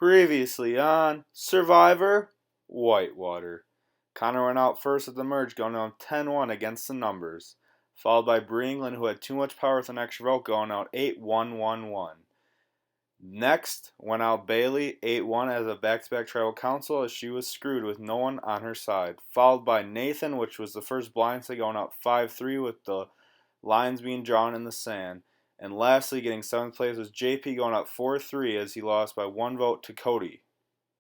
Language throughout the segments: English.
Previously on Survivor, Whitewater. Connor went out first at the merge, going down 10-1 against the numbers, followed by Bree England, who had too much power with an extra vote, going out 8-1-1-1. Next went out Bailey, 8-1 as a back-to-back tribal council, as she was screwed with no one on her side, followed by Nathan, which was the first blind side, going out 5-3 with the lines being drawn in the sand. And lastly, getting 7th place was JP, going up 4-3 as he lost by 1 vote to Cody.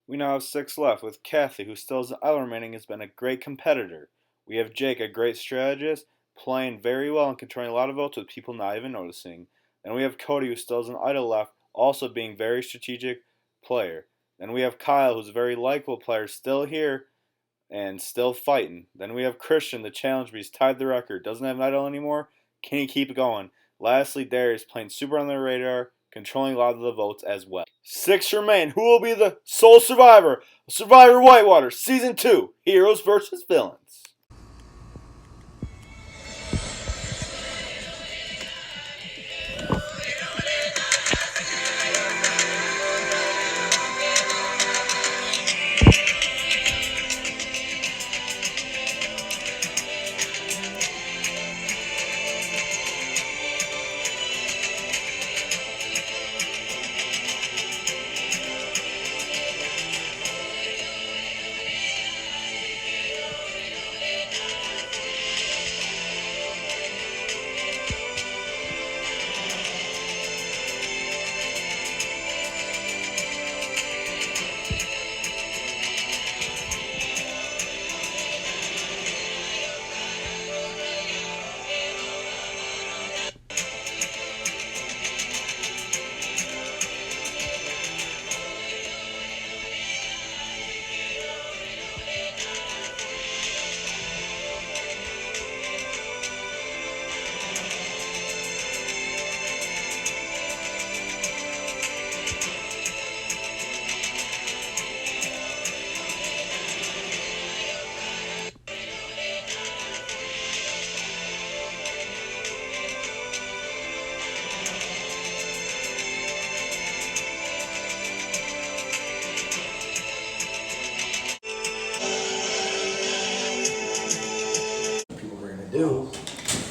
We now have 6 left, with Kathy, who still is the idle remaining, has been a great competitor. We have Jake, a great strategist, playing very well and controlling a lot of votes with people not even noticing. And we have Cody, who still is an idle left, also being a very strategic player. Then we have Kyle, who's a very likable player, still here and still fighting. Then we have Christian, the challenge beast, tied the record, doesn't have an idol anymore. Can he keep it going? Lastly, Darius, playing super on the radar, controlling a lot of the votes as well. 6 remain. Who will be the sole survivor of Survivor Whitewater Season 2, Heroes vs. Villains?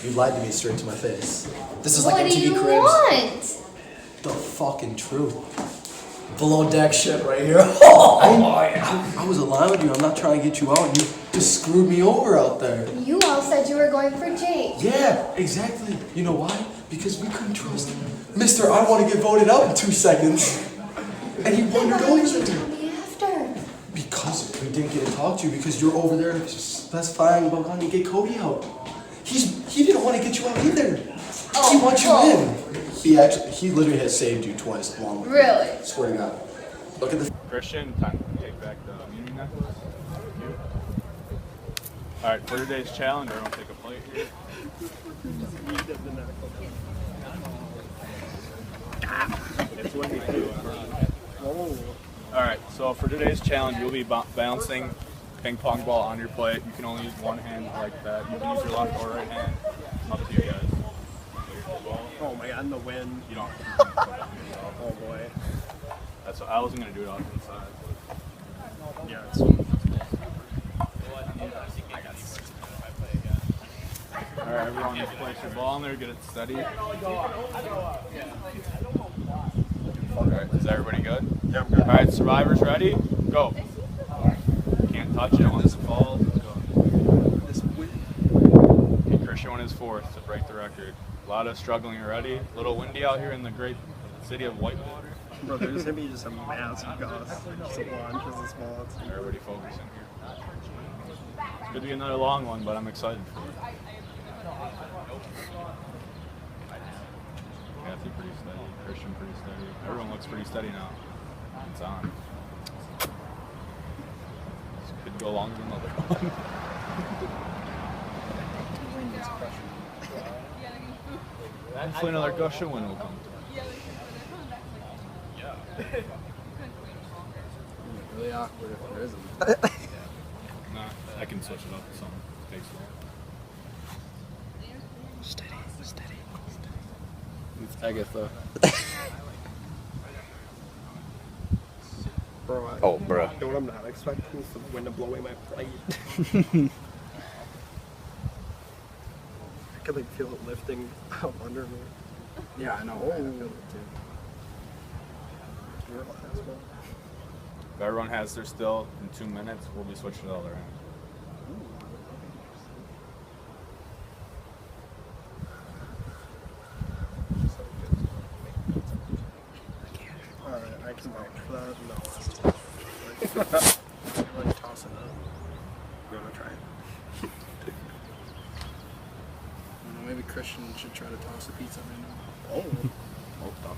You lied to me straight to my face. This is What like do MTV you Cribs. want? The fucking truth. Below deck shit right here. I was aligned with you. I'm not trying to get you out. You just screwed me over out there. You all said you were going for Jake. Yeah, exactly. You know why? Because we couldn't trust Mr. I want to get voted out in 2 seconds. And he wandered Why over did you there. tell me after? Because we didn't get to talk to you because you're over there specifying about how to get Cody out. He didn't want to get you out either. He wants you in. He literally has saved you twice along with Really? me. Swear to God. Look at this. Christian, time to take back the immunity necklace. Thank you. Alright, for today's challenge, everyone take a plate here. It's windy too. Alright, so for today's challenge, you'll be bouncing ping pong ball on your plate. You can only use one hand like that. You can use your left or right hand. Up to you guys. Oh my god, in the wind. You don't. Oh boy. That's what I wasn't gonna do it off to the side. Yeah, it's. Alright, everyone just place your ball in there, get it steady. Alright, is everybody good? Yeah, I'm good. Alright, survivors ready? Go. Can't touch it once it falls. Let's go. This wind. Okay, Christian won his 4th to break the record. A lot of struggling already. A little windy out here in the great city of Whitewater. Bro, there's gonna be just a massive gust. Just a launch as a small. Everybody focusing here. It's going to be another long one, but I'm excited for it. Kathy pretty steady, Christian pretty steady. Everyone looks pretty steady now. It's on. This could go longer than the other one. Hopefully another gush of wind will come through. Yeah. Really awkward if there isn't. Nah, I can switch it up to some takes long. Steady. It's Agatha. Bro, Oh, bruh. You know what I'm not expecting is for the wind to blow away my plate. I could like feel it lifting up under me. Yeah, I know. I feel it too. If everyone has their still in 2 minutes, we'll be switching to the other hand. Alright, I can vouch for that. No. Like, toss it up. You wanna try it? Maybe Christian should try to toss a pizza right now. Oh. Oh, stop.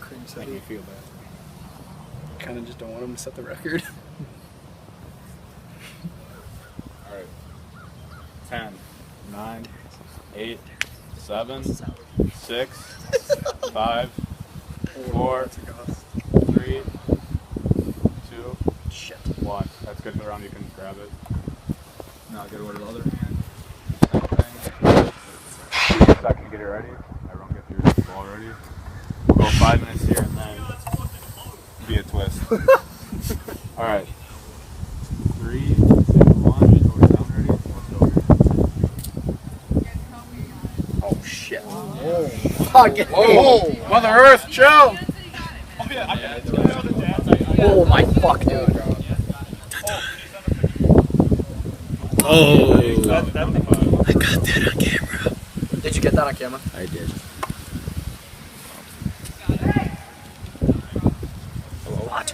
Cream Make me city. feel bad. Kinda just don't want him to set the record. All right. 10, 9, 8, 7, 6, 5, 4, 3, 2, Shit. 1. That's good for the round. You can grab it. Now get over to the other hand. Same thing. Second to get it ready. Everyone get your ball ready. We'll go 5 minutes here and then be a twist. All right. 3, 2, 1. Go down ready. Let's go. Oh shit. Oh, Mother Earth, chill! Oh my fuck, dude. Oh, I got that on camera. Did you get that on camera? I did. What?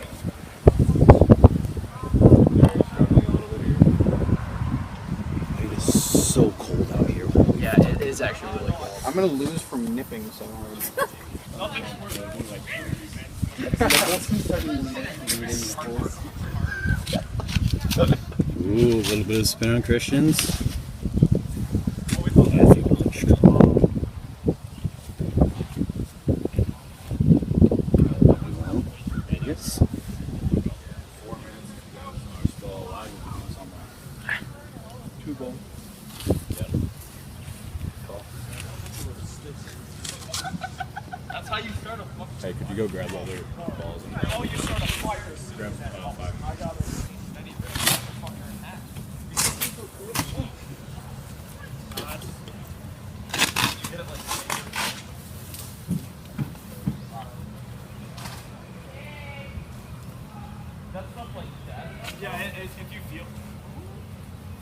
It is so cold out here. Yeah, it is actually really cool. I'm gonna lose from nipping so hard. Ooh, a little bit of spin on Christians. Yeah, I think it looks strong. Well, yes. 4 minutes to go. We're still alive. We'll do somewhere. 2 goal. Yep. Cool. That's how you start a fucking. Hey, could you go grab the other balls? And Oh, you start a fire. grab 5 I got it. Then you fucking hat. You get it like. That's stuff like that. Yeah, if you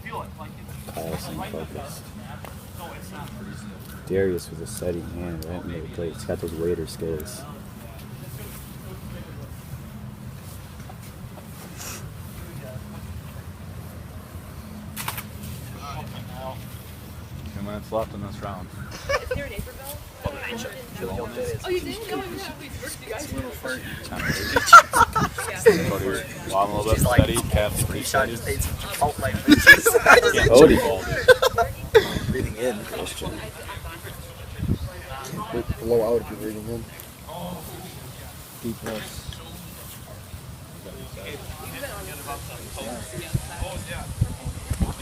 feel it, like it's Policy right in the focused. dark. No, it's not pretty still. Darius with a steady hand right into the plate. He's got those waiter skills. Two minutes left in this round. Is there an Naperville? Oh, you didn't go in that week's work, you guys. Cody, long a little bit steady. Cap pretty steady. Cody. Breathing in, Christian. Blow out if you're breathing in. D plus.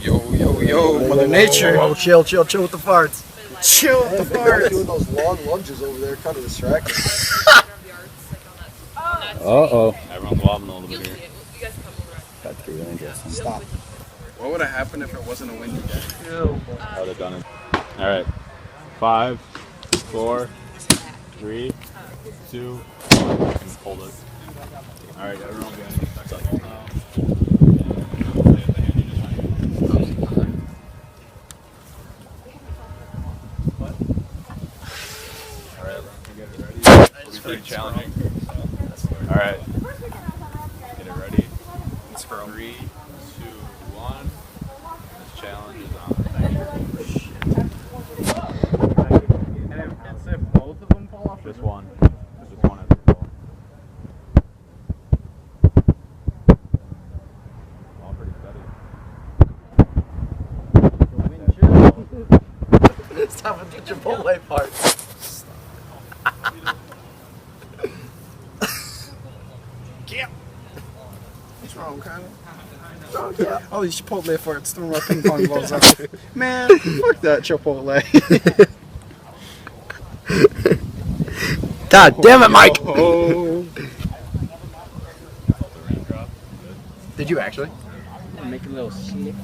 Yo, Mother Nature. Oh, chill with the farts. Chill with the The guy farts. doing those long lunges over there kind of distracting. Uh-oh. Everyone's wobbling a little bit here. About to get really interesting. Stop. What would have happened if it wasn't a windy day? I would have done it. All right. 5, 4, 3, 2, 1. And hold it. All right, everyone get it. All right, get it ready. It's pretty challenging. All right. Get it ready. Let's go. 3, 2, 1. This challenge is on. And if both of them fall off? Just one. Just one has to fall. All pretty steady. Stop with the Chipotle part. What's wrong, Kyle? All these Chipotle farts throwing my ping pong balls out. Man, fuck that Chipotle. God damn it, Mike! Oh. Did you actually? Make a little sniff.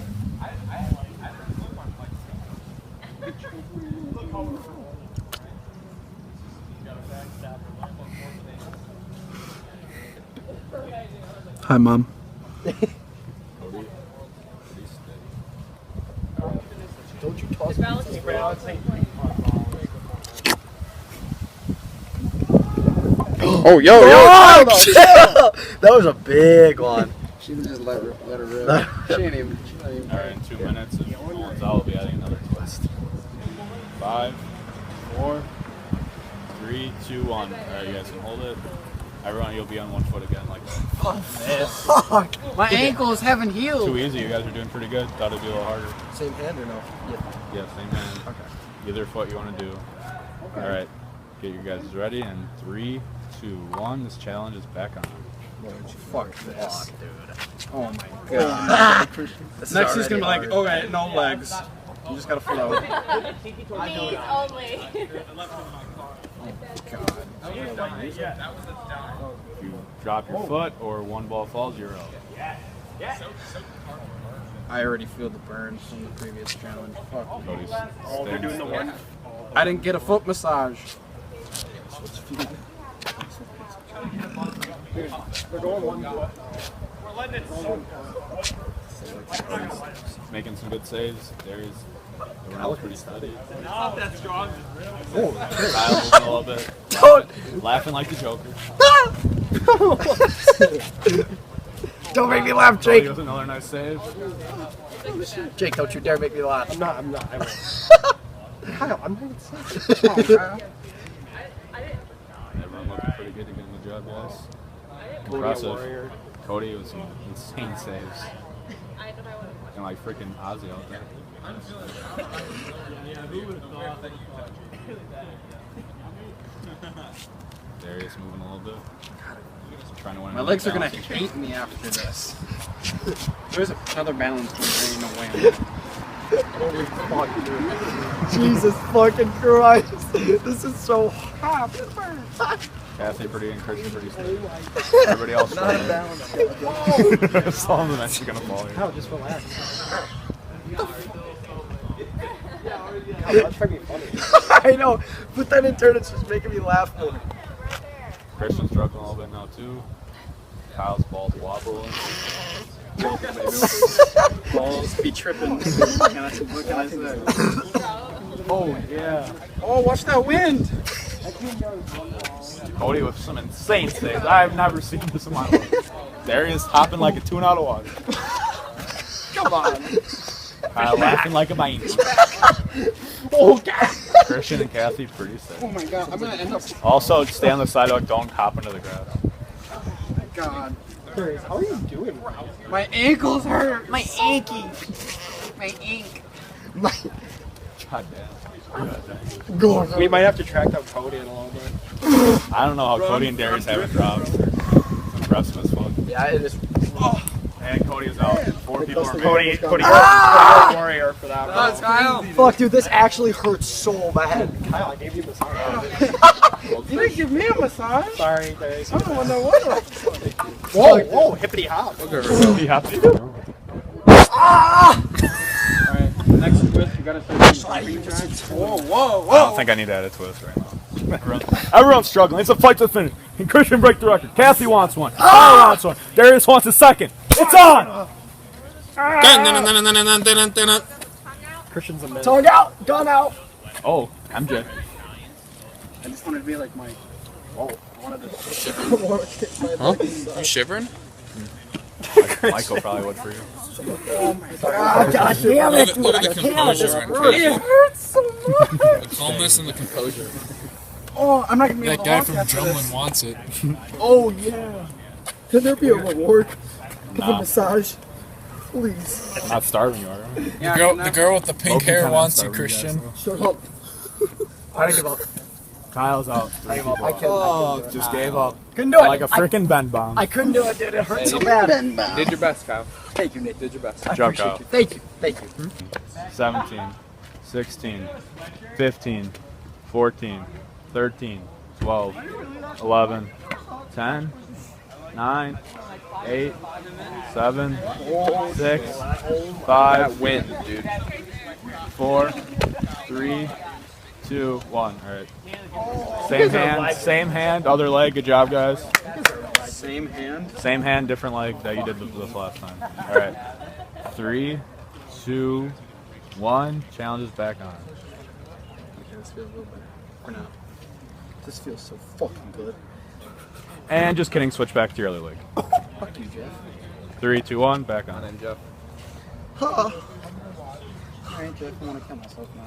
Hi, Mom. Don't you toss me. Oh, yo! That was a big one. She just let her rip. She ain't even. Alright, in 2 minutes, if no one's out, we'll be adding another twist. 5, 4, 3, 2, 1. Alright, you guys can hold it. Everyone, you'll be on one foot again, like Fuck! My ankles haven't healed. too easy. You guys are doing pretty good. Thought it'd be a little harder. Same hand or no? Yeah, same hand. Okay. Either foot you want to do. Alright, get you guys ready. And 3, 2, 1. This challenge is back on. Fuck this. Dude. Oh my god. Next he's gonna be like, okay, no legs. You just gotta float. Knees only. If you drop your foot or one ball falls, you're out. I already feel the burn from the previous challenge. Fuck. Cody's They're doing the one. I didn't get a foot massage. They're going one. We're letting it soak. making some good saves. There's everyone's pretty steady. Not that strong. Kyle's moving a little bit. Laughing like the Joker. Don't make me laugh, Cody Jake. with another nice save. Jake, don't you dare make me laugh. I'm not. I won't. Kyle, I'm not even saying. Come on, Kyle. Everyone looking pretty good to get in the job, guys. Impressive. Cody with some insane saves. And like freaking Ozzy out there. Darius moving a little bit. Trying to win. My legs are gonna hate me after this. There's another balance beam. There ain't no way. Jesus fucking Christ. This is so hot. Kathy pretty and Christian pretty steady. Everybody else struggling. Some of them actually gonna fall here. Kyle, just relax. Kyle, that's trying to be funny. I know, but then in turn it's just making me laugh more. Christian's struggling a little bit now too. Kyle's balls wobbling. Balls be tripping. What can I say? Oh, yeah. Oh, watch that wind. Cody with some insane saves. I've never seen this in my life. Darius hopping like a tune out of water. Come on. Kyle laughing like a baby. Oh, God. Christian and Kathy pretty sick. Oh, my God. I'm going to end up. Also, stay on the sidewalk. Don't hop into the ground. God. How are you doing? My ankles hurt. My ankle. My ink. God damn. We might have to track down Cody in a little bit. I don't know how Cody and Darius haven't dropped. It's impressive as fuck. Yeah, it is. And Cody is out. 4 people are Cody, Cody. warrior for that. That's Kyle. Fuck, dude, this actually hurts so bad. Kyle, I gave you a massage. You didn't give me a massage. Sorry, Darius. I don't want no one. Whoa, hippity hop. He happy. Alright, next twist, you gotta start doing Whoa. I don't think I need to add a twist right now. Everyone's struggling. It's a fight to the finish. And Christian break the record. Kathy wants one. Kyle wants one. Darius wants a second. It's on! Christian's a man. Tongue out, gun out. Oh, MJ. I just wanted to be like my. Whoa, I wanted to. Huh? You shivering? Michael probably would for you. God damn it, Look at the composure on Christian. It hurts so much. The calmness and the composure. Oh, I'm not gonna be That able to guy walk from after this. Drumlin wants it. Oh yeah. Can there be a reward for the massage? Please. I'm not starving you, are you? The girl with the pink hair Broken wants time you, starving Christian. Shut up. I don't give up. Kyle's out. I can't. Just gave up. Couldn't do it. Like a freaking bend bomb. I couldn't do it, dude. It hurt so bad. Did your best, Kyle. Thank you, Nick. Did your best. I Jump appreciate out. you. Thank you. Thank you. 17, 16, 15, 14, 13, 12, 11, 10, 9, 8, 7, 6, 5, Win, dude. 4, 3, 2, 1. All right. Same hand, other leg. Good job, guys. Same hand. Same hand, different leg that you did this last time. All right. 3, 2, 1. Challenge is back on. Okay, this feels a little better for now. This feels so fucking good. And just kidding, switch back to your other leg. Fuck you, Jeff. 3, 2, 1, back on. And Jeff. Alright, Jeff, I want to kill myself now.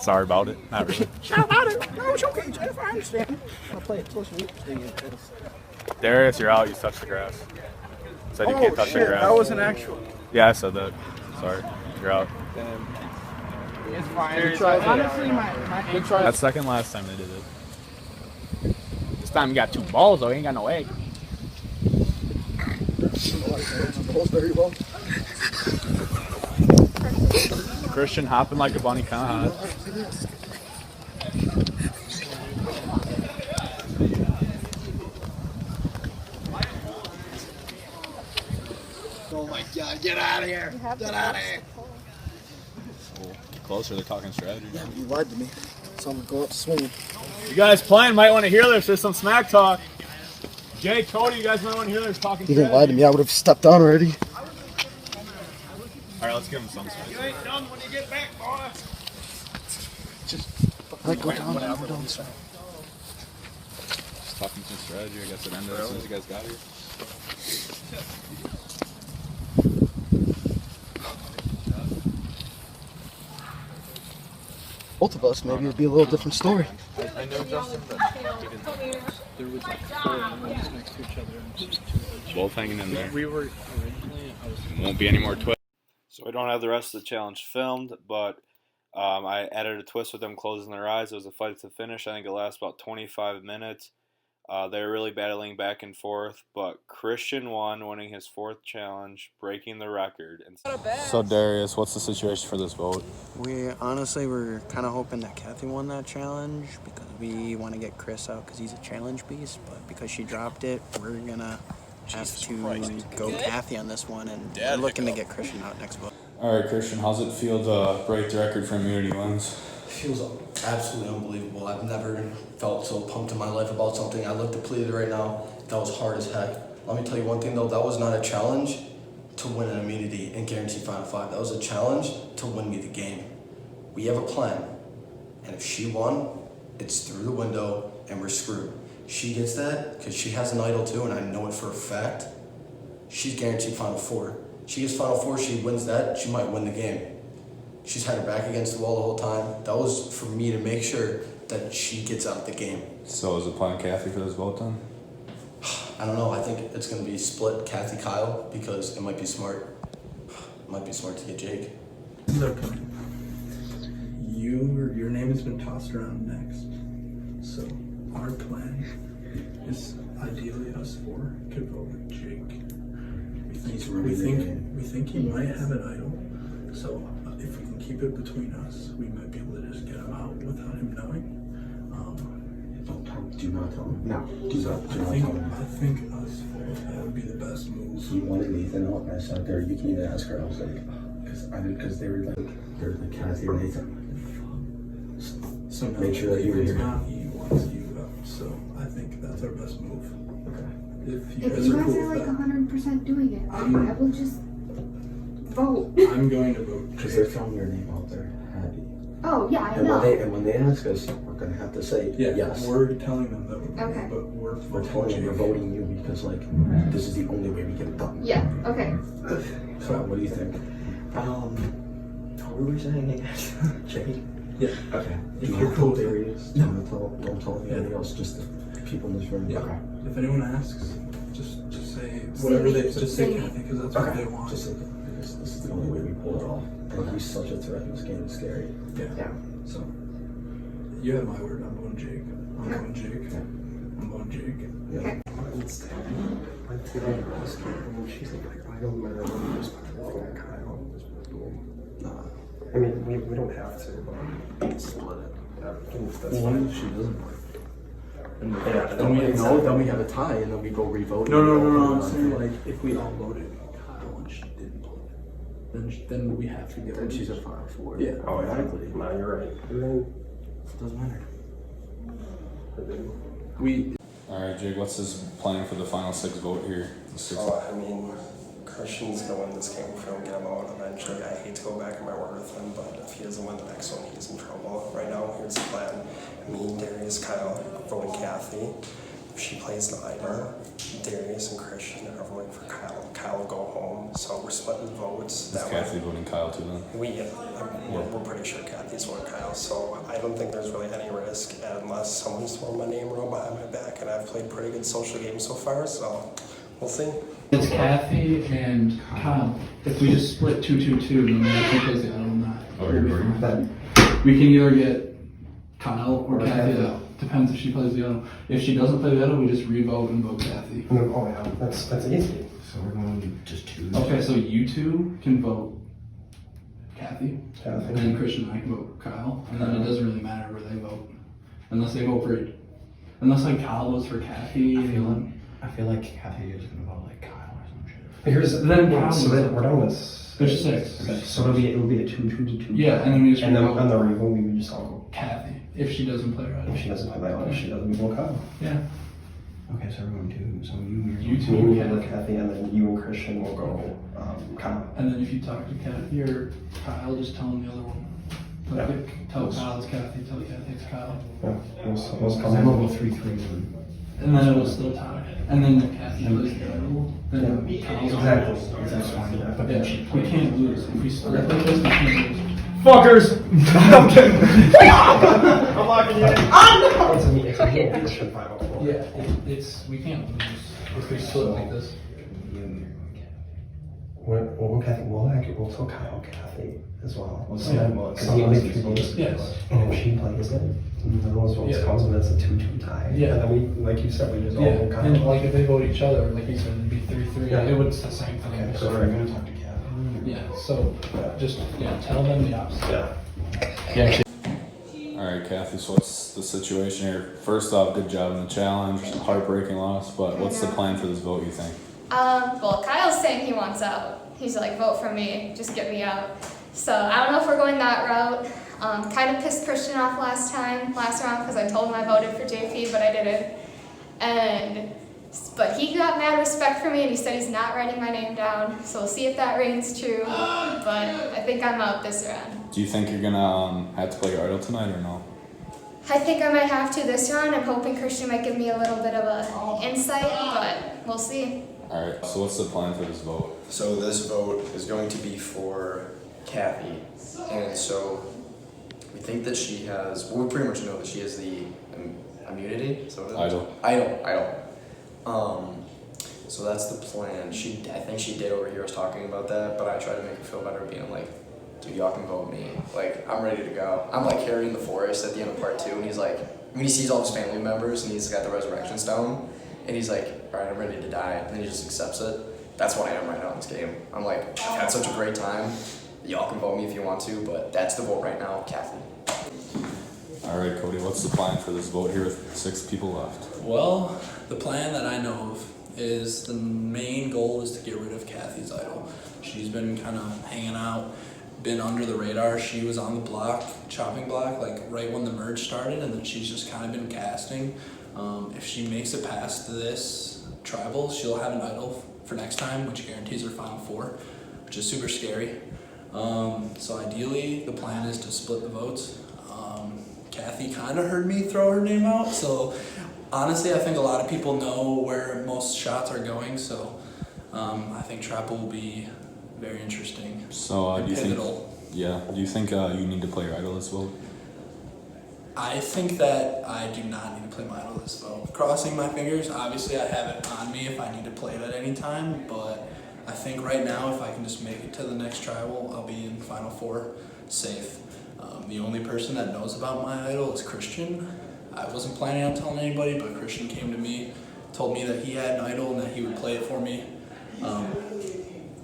Sorry about it. Not really. Sorry about it. No, it's okay, Jeff. I understand. I'll play it close to you. Darius, you're out. You touched the grass. Said you can't touch the grass. That was an actual. Yeah, I said that. Sorry. You're out. It's fine. Honestly, my That's second last time they did it. This time you got 2 balls, though. You ain't got no egg. Very well. Christian hopping like a bunny, kind of hot. Oh my God! Get out of here! Get out of here! Closer, they're talking strategy. Yeah, you lied to me. So I'm gonna go up swinging. You guys playing might want to hear this. There's some smack talk. Jay, Cody, you guys might want to hear this talking You strategy. didn't lie to me. I would have stepped down already. All right, let's give him some space. You ain't done when you get back, boy. Like go down, go down, sir. Just talking some strategy. I guess it ended as soon as you guys got here. Both of us, maybe it'd be a little different story. I know Justin, but he didn't. There was like 4 rooms next to each other. And just 2 Both hanging in there. We were originally. I was. Won't be any more twists. So we don't have the rest of the challenge filmed, but I added a twist with them closing their eyes. It was a fight to the finish. I think it lasted about 25 minutes. They were really battling back and forth, but Christian won, winning his 4th challenge, breaking the record. So Darius, what's the situation for this vote? We honestly were kind of hoping that Kathy won that challenge because we want to get Chris out because he's a challenge beast. But because she dropped it, we're gonna have to go Kathy on this one, and we're looking to get Christian out next vote. All right, Christian, how's it feel to break the record for immunity wins? It feels absolutely unbelievable. I've never felt so pumped in my life about something. I look depleted right now. That was hard as heck. Let me tell you one thing though, that was not a challenge to win an immunity and guarantee Final 5. That was a challenge to win me the game. We have a plan, and if she won, it's through the window and we're screwed. She gets that because she has an idol too, and I know it for a fact. She's guaranteed Final 4. She gets Final 4, she wins that, she might win the game. She's had her back against the wall the whole time. That was for me to make sure that she gets out the game. So is it playing Kathy for this vote then? I don't know. I think it's going to be split Kathy Kyle because it might be smart. It might be smart to get Jake. Look, your name has been tossed around next. So our plan is ideally us 4 could vote with Jake. We think he might have an idol. So if we can keep it between us, we might be able to just get him out without him knowing. Do not tell him. No, do not tell him. I think us 4, that would be the best move. He wanted Nathan out, and I sat there. You can even ask her. I was like, because they were like Kathy or Nathan. So now Make sure that you were here. He wants you out. So I think that's our best move. Okay. If you If guys you are guys cool are with like that. 100% doing it, I will just vote. I'm going to vote Because they're throwing your name out there, Hattie. Oh, yeah, I And know. when they ask us, we're gonna have to say yes. We're telling them that we're Okay. but we're We're telling them we're voting you because this is the only way we get it done. Yeah, okay. So what do you think? Who were we saying again? Jake? Yeah. Okay. If Do you're not cool tell with it. Darius. No. Don't tell anybody else. Just the people in this room. Yeah. Okay. If anyone asks, just say whatever they just say Kathy because that's what they want. Just say this is the only way we pull it off. And he's such a threat in this game. It's scary. Yeah. So. You have my word. I'm going Jake. I'm going Jake. I'm going Jake. Yeah. She's like, I don't matter what just Kyle. I mean, we don't have to, but split it. That's fine. She doesn't. Then we have a tie, and then we go revote. No. I'm saying like if we all voted Kyle and she didn't play, then we have to give her. Then she's a 5-4. Yeah. Oh, exactly. No, you're right. It doesn't matter. Alright, Jake, what's his plan for the final 6 vote here? I mean, Christian's gonna win this game if we don't get him out eventually. I hate to go back in my word with him, but if he doesn't win the next one, he's in trouble. Right now, here's the plan. Me, Darius, Kyle, voting Kathy. If she plays the idol, Darius and Christian are voting for Kyle. Kyle will go home, so we're splitting the votes. Is Kathy voting Kyle too then? We're pretty sure Kathy's voting Kyle, so I don't think there's really any risk unless someone's throwing my name around behind my back, and I've played pretty good social games so far, so we'll see. It's Kathy and Kyle. If we just split 2-2-2, no matter who plays the idol or not. Oh, you're agreeing with that? We can either get Kyle or Kathy out. Depends if she plays the idol. If she doesn't play the idol, we just re-vote and vote Kathy. Oh yeah, that's easy. So we're going to just choose. Okay, so you two can vote Kathy, and then Christian and I can vote Kyle, and then it doesn't really matter where they vote, unless they vote for, unless like Kyle votes for Kathy. I feel like Kathy is gonna vote like Kyle or some shit. Then we're done with. There's 6. So it would be a 2-2-2. Yeah, and then we just and then re-vote on the revote we would just all go. Kathy if she doesn't play right. If she doesn't play that one, if she doesn't, we go Kyle. Yeah. Okay, so everyone two. So You two, me, and Kathy, and then you and Christian will go Kyle. And then if you talk to Kathy or Kyle, just tell him the other one. Tell Kyle it's Kathy, tell Kathy it's Kyle. Yeah, we'll come 3-3. And then it'll still tie. And then if Kathy plays the idol, then Kyle's Exactly. That's fine. Yeah. But then she we can't lose. If we split like this, we can't lose. fuckers! I'm kidding. I'm locking you in. It's a Christian 504. Yeah, we can't lose if we split like this. We'll tell Kyle Kathy as well. We'll say because he only 3 votes. Yes. And if she plays it, and none of those votes comes, and that's a 2-2 tie. Yeah. And then we, like you said, we just all vote Kyle. And like if they vote each other, like you said, it'd be 3-3. Yeah. It would it's the same thing. Okay, so we're gonna talk to Kathy. Yeah. So just tell them the opposite. Yeah. Alright, Kathy, so what's the situation here? First off, good job in the challenge. Heartbreaking loss, but what's the plan for this vote, you think? Well, Kyle's saying he wants out. He's like, vote for me, just get me out. So I don't know if we're going that route. Kind of pissed Christian off last round, because I told him I voted for JP, but I didn't. But he got mad respect for me, and he said he's not writing my name down. So we'll see if that rings true. But I think I'm out this round. Do you think you're gonna have to play your idol tonight or no? I think I might have to this round. I'm hoping Christian might give me a little bit of an insight, but we'll see. Alright, so what's the plan for this vote? So this vote is going to be for Kathy, and so we think that she has, well, we pretty much know that she has the immunity, so Idol. So that's the plan. I think she did overhear us talking about that, but I tried to make her feel better being like, dude, y'all can vote me. Like, I'm ready to go. I'm like Harry in the forest at the end of part 2, and he's like, when he sees all his family members and he's got the resurrection stone, and he's like, all right, I'm ready to die, and then he just accepts it. That's what I am right now in this game. I'm like, I've had such a great time. Y'all can vote me if you want to, but that's the vote right now, Kathy. Alright, Cody, what's the plan for this vote here with 6 people left? Well, the plan that I know of is the main goal is to get rid of Kathy's idol. She's been kind of hanging out, been under the radar. She was on the chopping block, like right when the merge started, and then she's just kind of been casting. If she makes it past this tribal, she'll have an idol for next time, which guarantees her Final Four, which is super scary. So ideally, the plan is to split the votes. Kathy kind of heard me throw her name out, so honestly, I think a lot of people know where most shots are going, so I think tribal will be very interesting. So do you pivotal. Do you think you need to play your idol this vote? I think that I do not need to play my idol this vote. Crossing my fingers, obviously I have it on me if I need to play it at any time, but I think right now if I can just make it to the next tribal, I'll be in Final Four safe. The only person that knows about my idol is Christian. I wasn't planning on telling anybody, but Christian came to me, told me that he had an idol and that he would play it for me.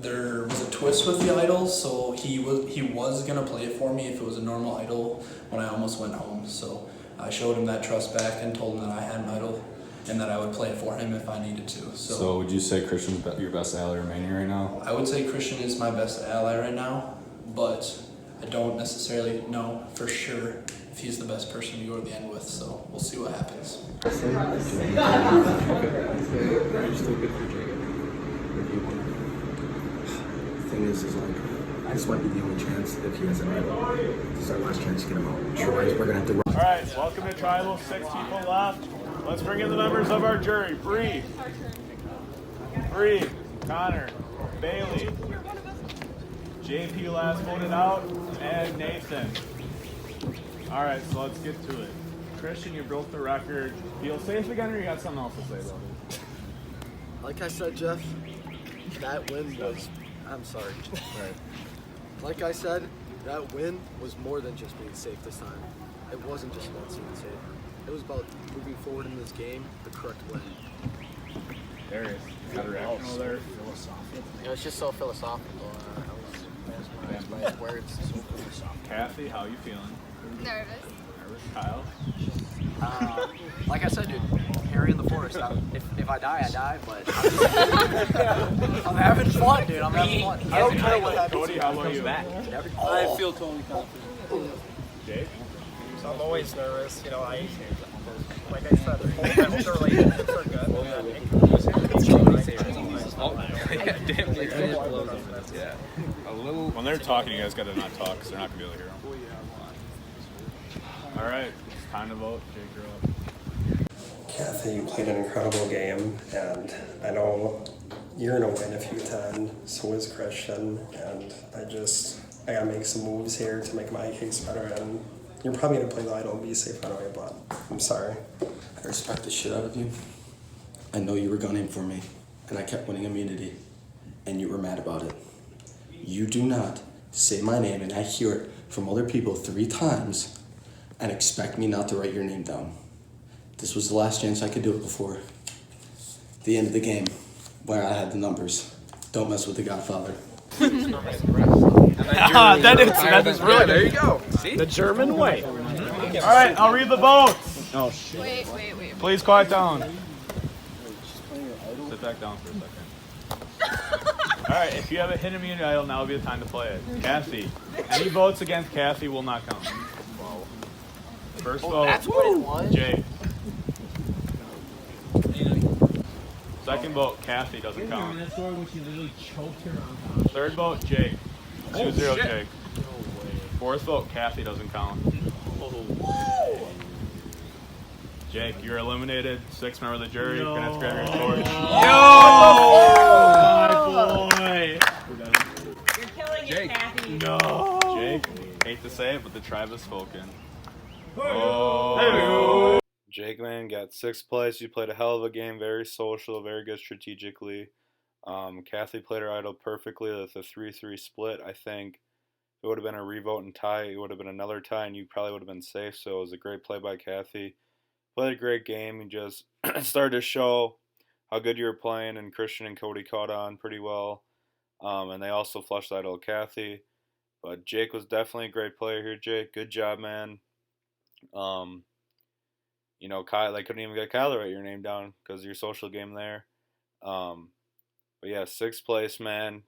There was a twist with the idol, so he was gonna play it for me if it was a normal idol when I almost went home. So I showed him that trust back and told him that I had an idol and that I would play for him if I needed to. So would you say Christian's your best ally remaining right now? I would say Christian is my best ally right now, but I don't necessarily know for sure if he's the best person to go to the end with, so we'll see what happens. Are you still good for Jacob? The thing is like, this might be the only chance if he has an idol. This is our last chance to get him out. Otherwise, we're gonna have to run. All right, welcome to Tribal. 6 people left. Let's bring in the members of our jury. Bree, Connor, Bailey, JP last voted out, and Nathan. All right, so let's get to it. Christian, you broke the record. Feel safe again, or you got something else to say about it? Like I said, Jeff, that win was. I'm sorry. Right. Like I said, that win was more than just being safe this time. It wasn't just about being safe. It was about moving forward in this game the correct way. There it is. Got a reaction over there. It was just so philosophical. My words. So philosophical. Kathy, how you feeling? Nervous. Kyle? Like I said, dude, Harry in the forest. If I die, I die, but I'm having fun, dude. I'm having fun. I don't care what happens. Cody, how about you? I feel totally confident. Jake? So I'm always nervous, you know, like I said, the relationships are good. Yeah. A little. When they're talking, you guys gotta not talk because they're not gonna be able to hear them. All right, it's time to vote. Jake, you're up. Kathy, you played an incredible game, and I know you're gonna win if you attend. So is Christian, and I gotta make some moves here to make my case better. And you're probably gonna play the idol and be safe anyway, but I'm sorry. I respect the shit out of you. I know you were gunning for me, and I kept winning immunity, and you were mad about it. You do not say my name, and I hear it from other people 3 times, and expect me not to write your name down. This was the last chance I could do it before the end of the game, where I had the numbers. Don't mess with the Godfather. That is really there you go. See? The German way. All right, I'll read the votes. Oh shit. Wait. Please quiet down. Sit back down for a second. All right, if you have a hidden immunity idol, now would be the time to play it. Kathy. Any votes against Kathy will not count. First vote, that's what it was? Jake. Second vote, Kathy doesn't count. Third vote, Jake. 2-0 Jake. Fourth vote, Kathy doesn't count. Jake, you're eliminated. 6th member of the jury. You're gonna have to grab your torch. My boy. You're killing it, Kathy. No. Jake, hate to say it, but the tribe has spoken. Oh. Jake, man, got 6th place. You played a hell of a game. Very social, very good strategically. Kathy played her idol perfectly with a 3-3 split. I think it would have been a revote and tie. It would have been another tie, and you probably would have been safe. So it was a great play by Kathy. Played a great game. You just started to show how good you were playing, and Christian and Cody caught on pretty well. And they also flushed the idol of Kathy. But Jake was definitely a great player here, Jake. Good job, man. You know, Kyle, they couldn't even get Kyle to write your name down because of your social game there. But yeah, 6th place, man.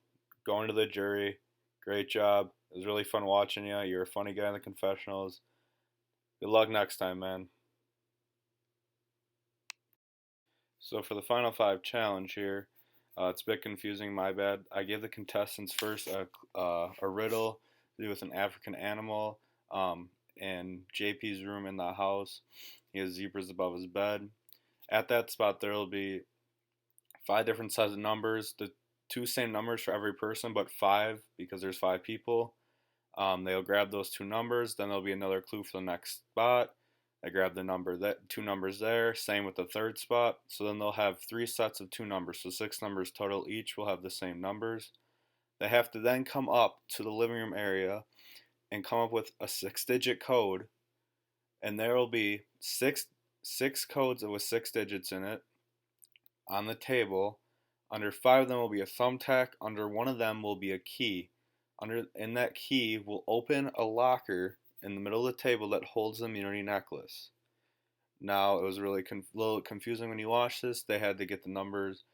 Going to the jury. Great job. It was really fun watching you. You're a funny guy in the confessionals. Good luck next time, man. So for the final 5 challenge here, it's a bit confusing, my bad. I gave the contestants first a riddle to do with an African animal in JP's room in the house. He has zebras above his bed. At that spot, there will be 5 different sets of numbers. The 2 same numbers for every person, but 5 because there's 5 people. They'll grab those 2 numbers. Then there'll be another clue for the next spot. They grab the number, 2 numbers there. Same with the 3rd spot. So then they'll have 3 sets of 2 numbers. So 6 numbers total. Each will have the same numbers. They have to then come up to the living room area and come up with a 6-digit code. And there will be six codes with 6 digits in it on the table. Under 5 of them will be a thumbtack. Under 1 of them will be a key. In that key will open a locker in the middle of the table that holds the immunity necklace. Now it was really little confusing when you watch this. They had to get the numbers,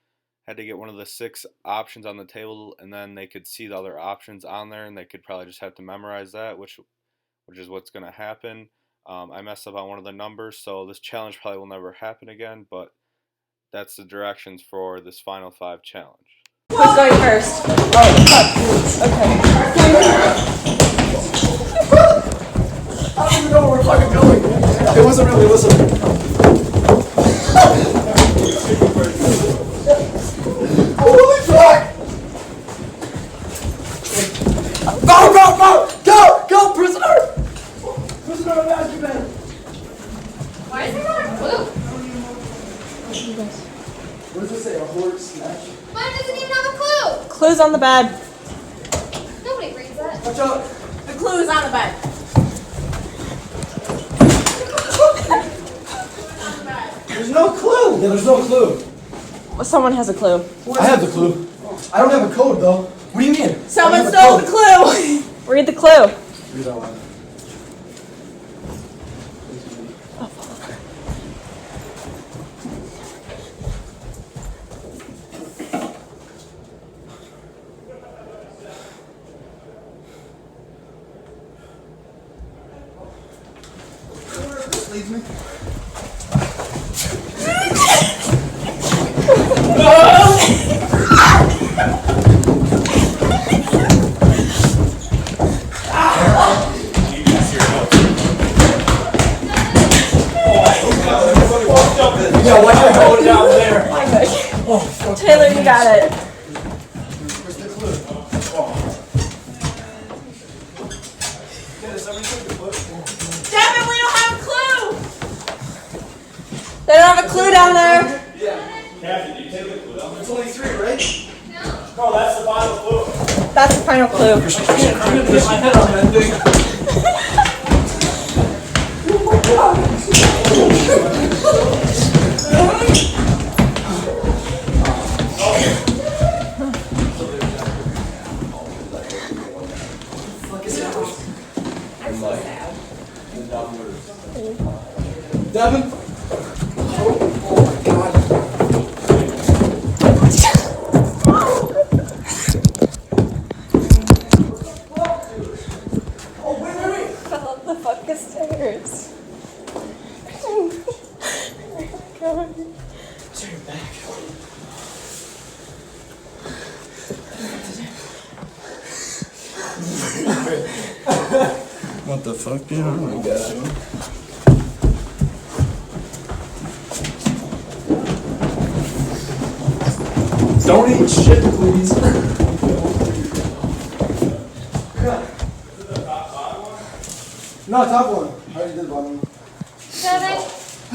had to get one of the 6 options on the table, and then they could see the other options on there, and they could probably just have to memorize that, which is what's going to happen. I messed up on one of the numbers, so this challenge probably will never happen again, but that's the directions for this Final 5 challenge. Who's going first? Oh, fuck. Okay. I don't even know where we're fucking going. It wasn't really listening. Holy fuck! Go, prisoner! Prisoner of Azkaban! Why is there not a clue? What does it say? A horse snatch? Mine doesn't even have a clue. Clues on the bed. Nobody reads that. Watch out! The clue is on the bed. There's no clue! Yeah, there's no clue. Well, someone has a clue. I have the clue. I don't have a code though. What do you mean? Someone stole the clue. Read the clue. Read that one. Leads me. Yeah, why are you going down there? Oh, Taylor, you got it. Where's the clue? Devin, we don't have a clue. They don't have a clue down there. Yeah. Kathy, did you take the clue? There's only 3, right? No, that's the final clue. That's the final clue. I'm gonna get my head on that thing. Oh my god! Devin? Oh my god. Oh, wait. Fell up the fucking stairs. Oh my god. Turn your back. What the fuck, dude? Oh my god. Don't eat shit, please. No, top one. I already did the bottom one. Devin?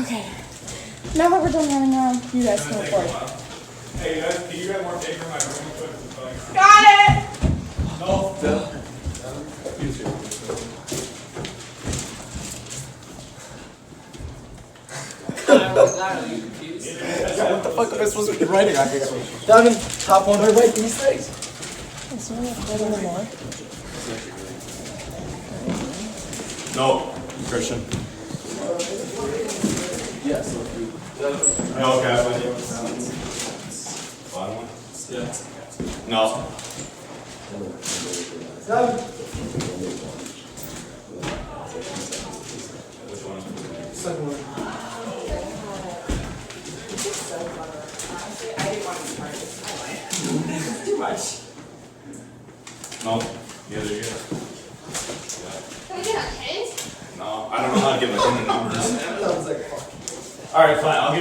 Okay. Now that we're done running around, you guys can record. Hey, guys, can you grab more paper in my room real quick? Got it! No. What the fuck am I supposed to be writing on here? Devin, top one. Wait, these things. Is there a photo anymore? No. Christian. Yes. No, Kathleen. Bottom one? Yeah. No. Devin. Which one? Second one. Too much. No. Yeah, there you go. Can we get a hint? No, I don't know how to give a hint of numbers. Sounds like fuck. All right, fine. I'll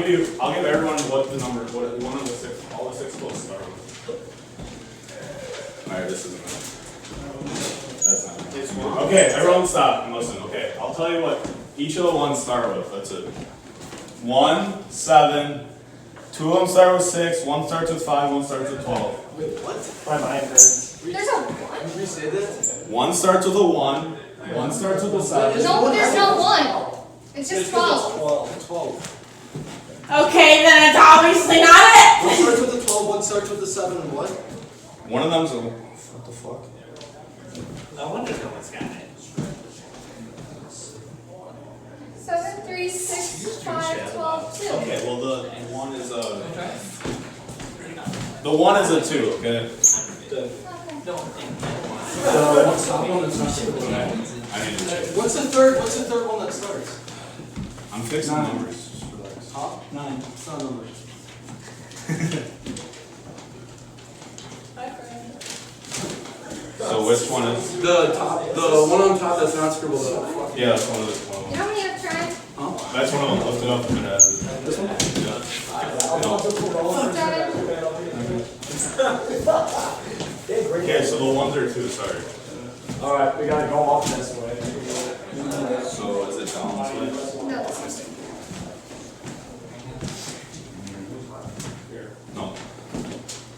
give everyone what the number, one of the 6, all the 6 close start with. All right, this isn't it. That's not it. Okay, everyone stop and listen. Okay, I'll tell you what each of the ones start with. That's it. 1, 7. 2 of them start with 6. 1 starts with 5. 1 starts with 12. Wait, what? My mind hurts. There's a 1? Can you say that? 1 starts with a 1. 1 starts with a 7. No, there's no 1. It's just 12. 12. Okay, then it's obviously not it. One starts with the 12, one starts with the 7, and what? One of them's a. What the fuck? No wonder no one's got it. 7, 3, 6, 5, 12, 2. Okay, well the one is the one is a 2, okay? What's the one that's not scribbled? I need to check. What's the third one that starts? I'm fixing 9. numbers. Just relax. Huh? 9. It's not numbers. So which one is? The one on top that's not scribbled out. Yeah, that's one of the one. You know how many I've tried? That's one of them. Lift it up and This one? Okay, so the 1s are 2, sorry. Alright, we gotta go up this way. So is it down this way? No, this is No.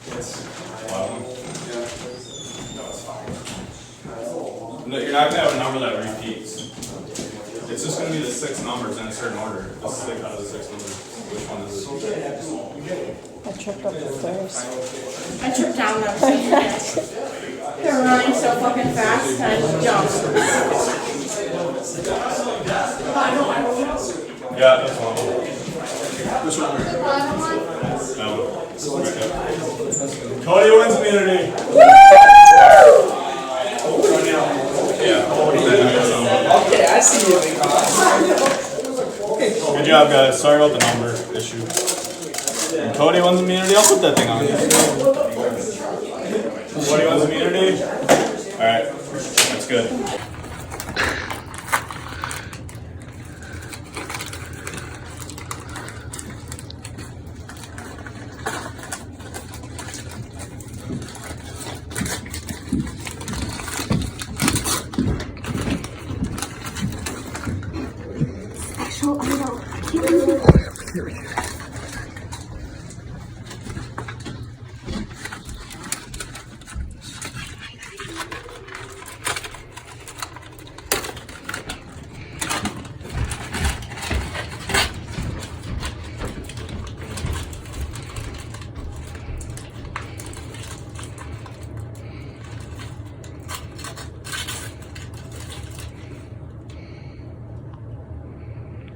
Yes. Bottom. Yeah. No, it's fine. No, you're not gonna have a number that repeats. It's just gonna be the 6 numbers in a certain order. Just stick out of the 6 numbers. Which one is it? I tripped up the stairs. I tripped down them so fast. They're running so fucking fast, I just jumped. Yeah, that's one. Which one? the bottom one. No. Cody wins immunity. Yeah. Okay, I see you, big Good job, guys. Sorry about the number issue. And Cody wins immunity. I'll put that thing on. Cody wins immunity. All right, that's good. Special idol. I can't believe it.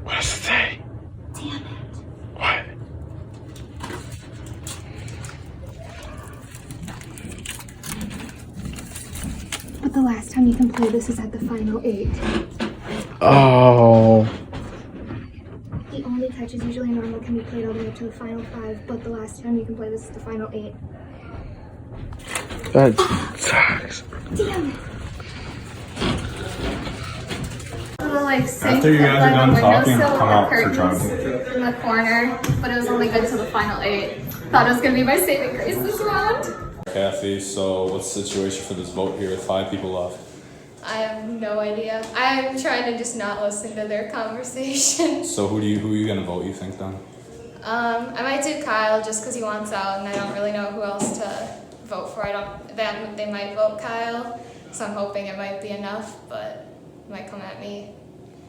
What does it say? Damn it. What? But the last time you can play this is at the final 8. Oh. The only catches usually normal can be played all the way up to the final 5, but the last time you can play this is the final 8. That sucks. Damn it. Little like sink After you guys are done talking, windowsill come with out for curtains in the corner, but it was only good till the final 8. Thought it was gonna be my saving grace this round. Kathy, so what's the situation for this vote here with 5 people left? I have no idea. I'm trying to just not listen to their conversation. So who are you gonna vote, you think, then? I might do Kyle just because he wants out, and I don't really know who else to vote for. They might vote Kyle, so I'm hoping it might be enough, but it might come at me.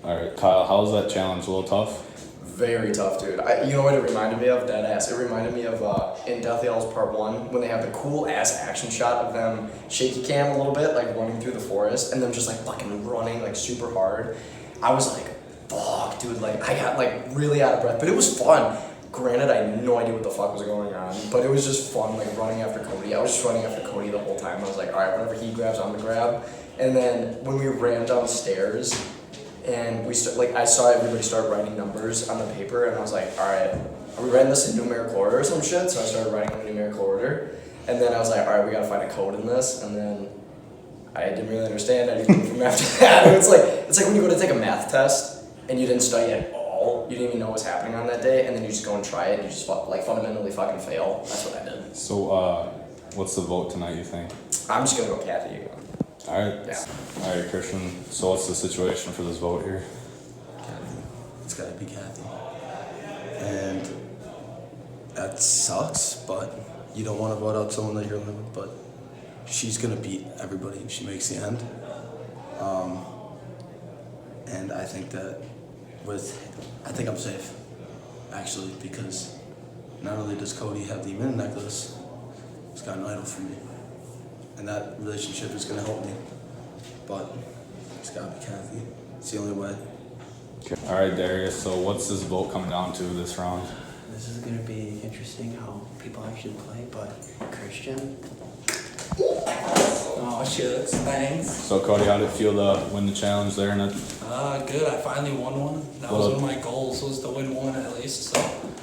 Alright, Kyle, how's that challenge? A little tough? Very tough, dude. You know what it reminded me of? Dead ass. It reminded me of in Death Yells Part 1 when they have the cool ass action shot of them shaky cam a little bit, like running through the forest, and them just like fucking running like super hard. I was like, fuck, dude. Like I got like really out of breath, but it was fun. Granted, I had no idea what the fuck was going on, but it was just fun, like running after Cody. I was just running after Cody the whole time. I was like, all right, whatever he grabs, I'm gonna grab. And then when we ran downstairs, and I saw everybody start writing numbers on the paper, and I was like, all right, are we writing this in numerical order or some shit? So I started writing in numerical order, and then I was like, all right, we gotta find a code in this, and then I didn't really understand anything from after that. It's like when you go to take a math test and you didn't study at all, you didn't even know what's happening on that day, and then you just go and try it, and you just like fundamentally fucking fail. That's what I did. So, what's the vote tonight, you think? I'm just gonna go Kathy. Alright. Yeah. Alright, Christian. So what's the situation for this vote here? It's gotta be Kathy. And that sucks, but you don't want to vote out someone that you're living with, but she's gonna beat everybody if she makes the end. And I think that I think I'm safe, actually, because not only does Cody have the Min necklace, he's got an idol for me. And that relationship is gonna help me. But it's gotta be Kathy. It's the only way. All right, Darius. So what's this vote coming down to this round? This is gonna be interesting how people actually play, but Christian. Oh shit, thanks. So Cody, how did it feel to win the challenge there? And Good. I finally won one. That was one of my goals, was to win one at least.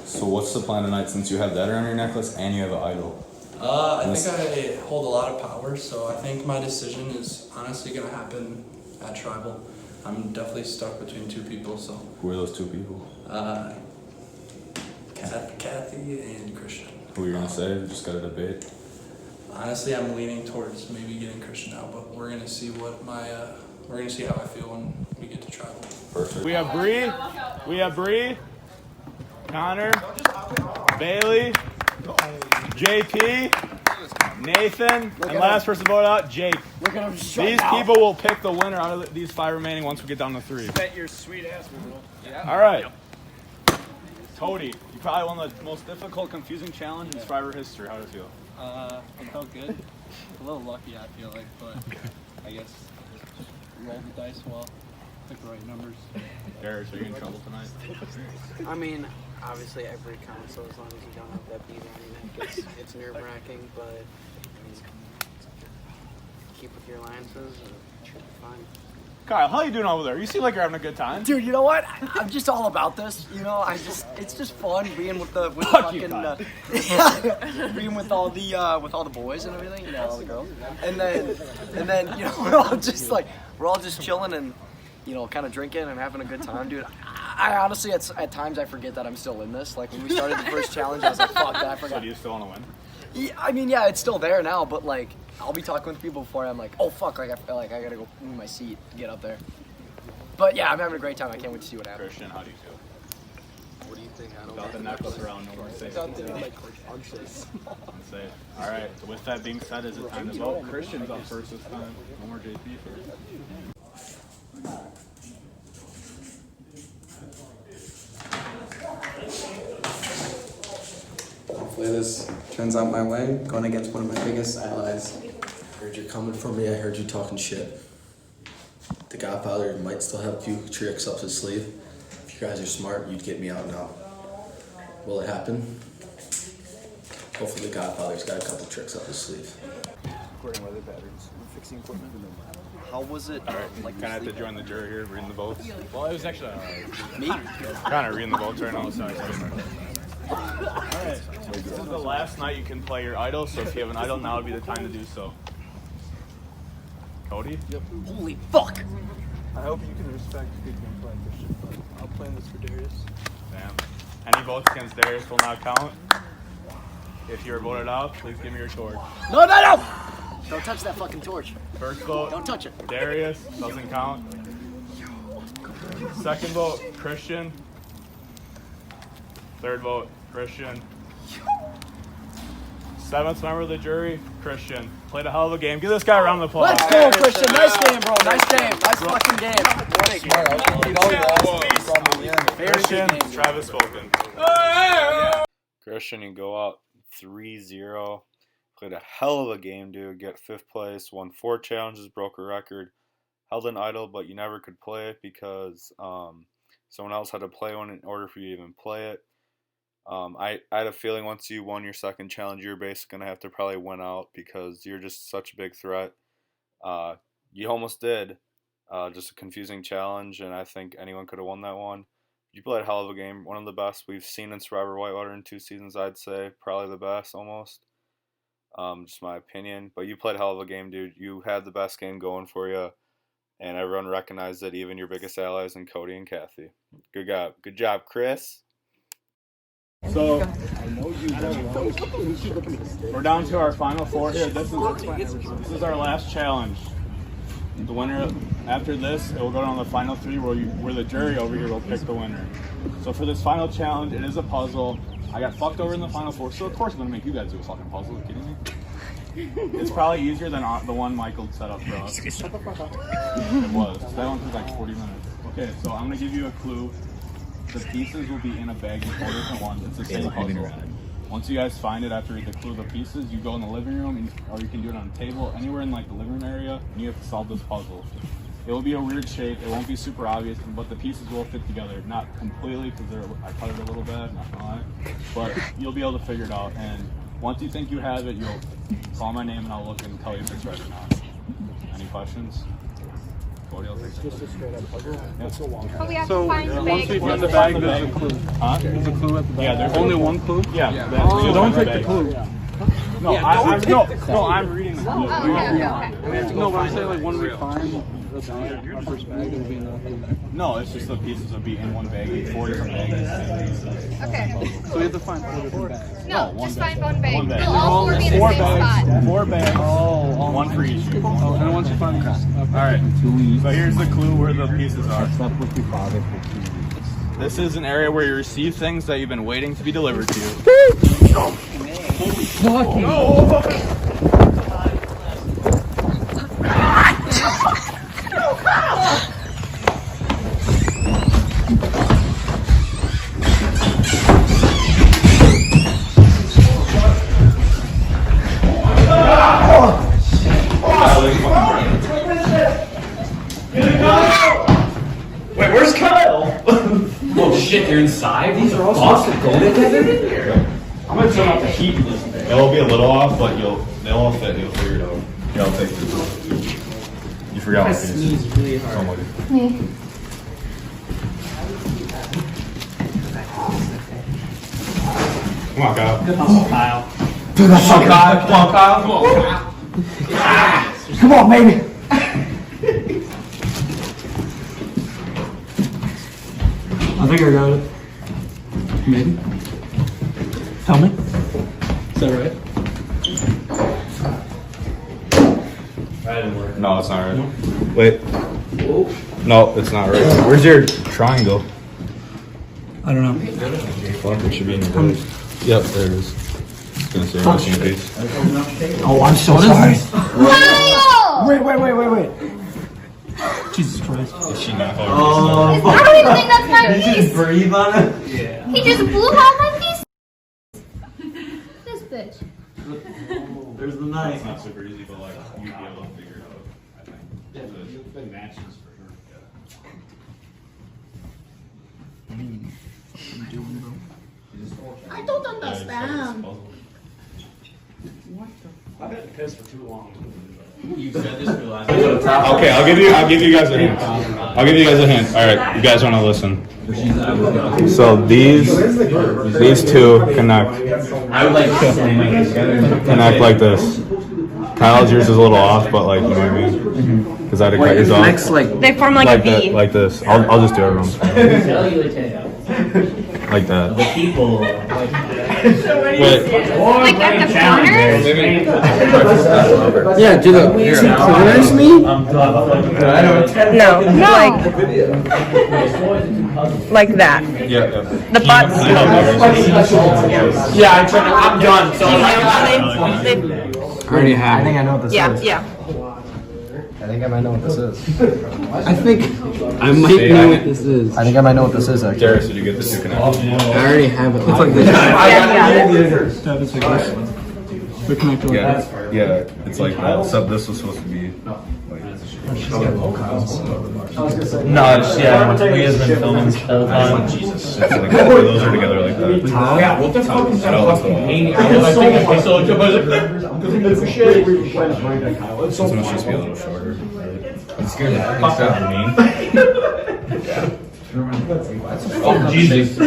So what's the plan tonight since you have that around your necklace and you have an idol? I think I hold a lot of power, so I think my decision is honestly gonna happen at Tribal. I'm definitely stuck between two people, so. Who are those two people? Kathy and Christian. Who are you gonna say? We just got a debate. Honestly, I'm leaning towards maybe getting Christian out, but we're gonna see what we're gonna see how I feel when we get to Tribal. Perfect. We have Bree, Connor, Bailey, JP, Nathan, and last person to vote out, Jake. Look at him. These people will pick the winner out of these 5 remaining once we get down to 3. Bet your sweet ass, yeah. All right. Cody, you probably won the most difficult, confusing challenge in Survivor history. How does it feel? It felt good. A little lucky, I feel like, but I guess rolled the dice well, picked the right numbers. Darius, are you in trouble tonight? I mean, obviously every counts, so as long as you don't have that beat on your neck, it's nerve-wracking, but I mean, keep with your alliances and it should be fine. Kyle, how you doing over there? You seem like you're having a good time. Dude, you know what? I'm just all about this. You know, it's just fun being with the Fuck fucking you, being with all the boys and everything, you know, all the girls. And then you know, we're all just chilling and, you know, kind of drinking and having a good time, dude. I honestly at times I forget that I'm still in this. Like when we started the first challenge, I was like, fuck that, I forgot. So do you still want to win? Yeah, I mean, yeah, it's still there now, but like I'll be talking with people before I'm like, oh fuck, like I feel like I gotta go move my seat to get up there. But yeah, I'm having a great time. I can't wait to see what happens. Christian, how do you feel? What do you think? I don't Without the necklace around, no more safe. Unsafe. Unsafe. All right. So with that being said, is it time to vote? Christian's up first this time. No more JP first. Hopefully this turns out my way. Going against one of my biggest allies. Heard you coming for me. I heard you talking shit. The Godfather might still have a few tricks up his sleeve. If you guys are smart, you'd get me out now. Will it happen? Hopefully the Godfather's got a couple tricks up his sleeve. Recording weather patterns. Fixing equipment. How was it? All right. Like, kind of have to join the jury here, reading the votes. Well, it was actually me. Kind of reading the votes right now. Sorry. Alright, this is the last night you can play your idol, so if you have an idol, now would be the time to do so. Cody? Yep. Holy fuck! I hope you can respect good gameplay, Christian, but I'll play this for Darius. Damn. Any votes against Darius will not count. If you were voted out, please give me your torch. No! Don't touch that fucking torch. First vote, Don't touch it. Darius, doesn't count. Second vote, Christian. Third vote, Christian. 7th member of the jury, Christian. Played a hell of a game. Give this guy a round of applause. Let's go, Christian. Nice game, bro. Nice game. Nice fucking game. Christian, Travis Fulton. Christian, you go out 3-0. Played a hell of a game, dude. Get 5th place. Won 4 challenges. Broke a record. Held an idol, but you never could play it because someone else had to play one in order for you to even play it. I had a feeling once you won your second challenge, you're basically going to have to probably win out because you're just such a big threat. You almost did. Just a confusing challenge, and I think anyone could have won that one. You played a hell of a game. One of the best we've seen in Survivor Whitewater in 2 seasons, I'd say. Probably the best, almost. Just my opinion. But you played a hell of a game, dude. You had the best game going for you. And everyone recognized it, even your biggest allies in Cody and Kathy. Good job, Chris. So, we're down to our final 4 here. This is our last challenge. The winner, after this, it will go down to the final 3 where the jury over here will pick the winner. So for this final challenge, it is a puzzle. I got fucked over in the final 4, so of course I'm going to make you guys do a fucking puzzle. Are you kidding me? It's probably easier than the one Michael set up for us. It was. That one took like 40 minutes. Okay, so I'm going to give you a clue. The pieces will be in a bag in 4 different ones. It's the same puzzle. Once you guys find it after the clue of the pieces, you go in the living room, or you can do it on a table, anywhere in like the living room area, and you have to solve this puzzle. It will be a weird shape. It won't be super obvious, but the pieces will fit together. Not completely, because I cut it a little bad, not gonna lie. But you'll be able to figure it out. And once you think you have it, you'll call my name and I'll look and tell you if it's right or not. Any questions? Cody, I'll take that. Just a straight up puzzle. But we have So to find the once bag. we find the bag, there's a clue. Huh? There's a clue at the bag. Yeah, there's only one clue. Yeah. So don't take the clue. No, I'm reading the clue. Oh, okay. No, but I'm saying like when we find the bag, our first bag will be enough. No, it's just the pieces will be in one bag, 4 different bags. Okay. So we have to find 4 different bags. No, just find one bag. One bag. They'll all 4 be in the same spot. 4 bags. Oh, one for each. Oh, and once you find the all right. So here's the clue where the pieces are. This is an area where you receive things that you've been waiting to be delivered to you. No. Wait, where's Kyle? Oh shit, they're inside? These are all supposed to go together? I'm gonna turn off the heat in this thing. It'll be a little off, but they'll all fit. You'll figure it out. Yeah, I'll take this. You forgot what it is. Really hard. Me. Come on, Kyle. Good hustle, Kyle. Dude, that's Come on, Kyle. Come on, Kyle. Come on, Kyle. Come on, baby. I think I got it. Maybe. Tell me. Is that right? That didn't work. No, it's not right. Wait. No, it's not right. Where's your triangle? I don't know. Fuck, it should be in your bag. Yep, there it is. It's gonna say missing piece. Oh, I'm so sorry. Kyle! Wait. Jesus Christ. Is she not I don't even think that's my piece. Breathe on it? Yeah. He just blew out my piece. This bitch. There's the knife. It's not super easy, but like you'd be able to figure it out. I think. Yeah, the matches for sure. I don't understand. I've been pissed for too long. You said this for the last. Okay, I'll give you guys a hint. I'll give you guys a hint. All right, you guys want to listen? So these two connect. I would like to Connect like this. Kyle's yours is a little off, but like you know what I mean? Because I had to cut yours off. They form like a V. Like this. I'll just do everyone's. Like that. The people. Wait. Like at the corners? Yeah, do the corners me? No, like that. Yeah. The butts. Yeah, I'm done. So I already have. I think I know what this is. Yeah. I think I might know what this is. I think I might know what this is. I think I might know what this is, actually. Darius, did you get this to connect? I already have it. It's like this. They're connected like Yeah, that. yeah, it's like that. Except this was supposed to be. No, it's, yeah, we has been filming this whole time. It's like those are together like that. Yeah, what the fuck is that fucking painting? I think it's so good, but This one should just be a little shorter. I'm scared that fuck out of me. Oh, Jesus.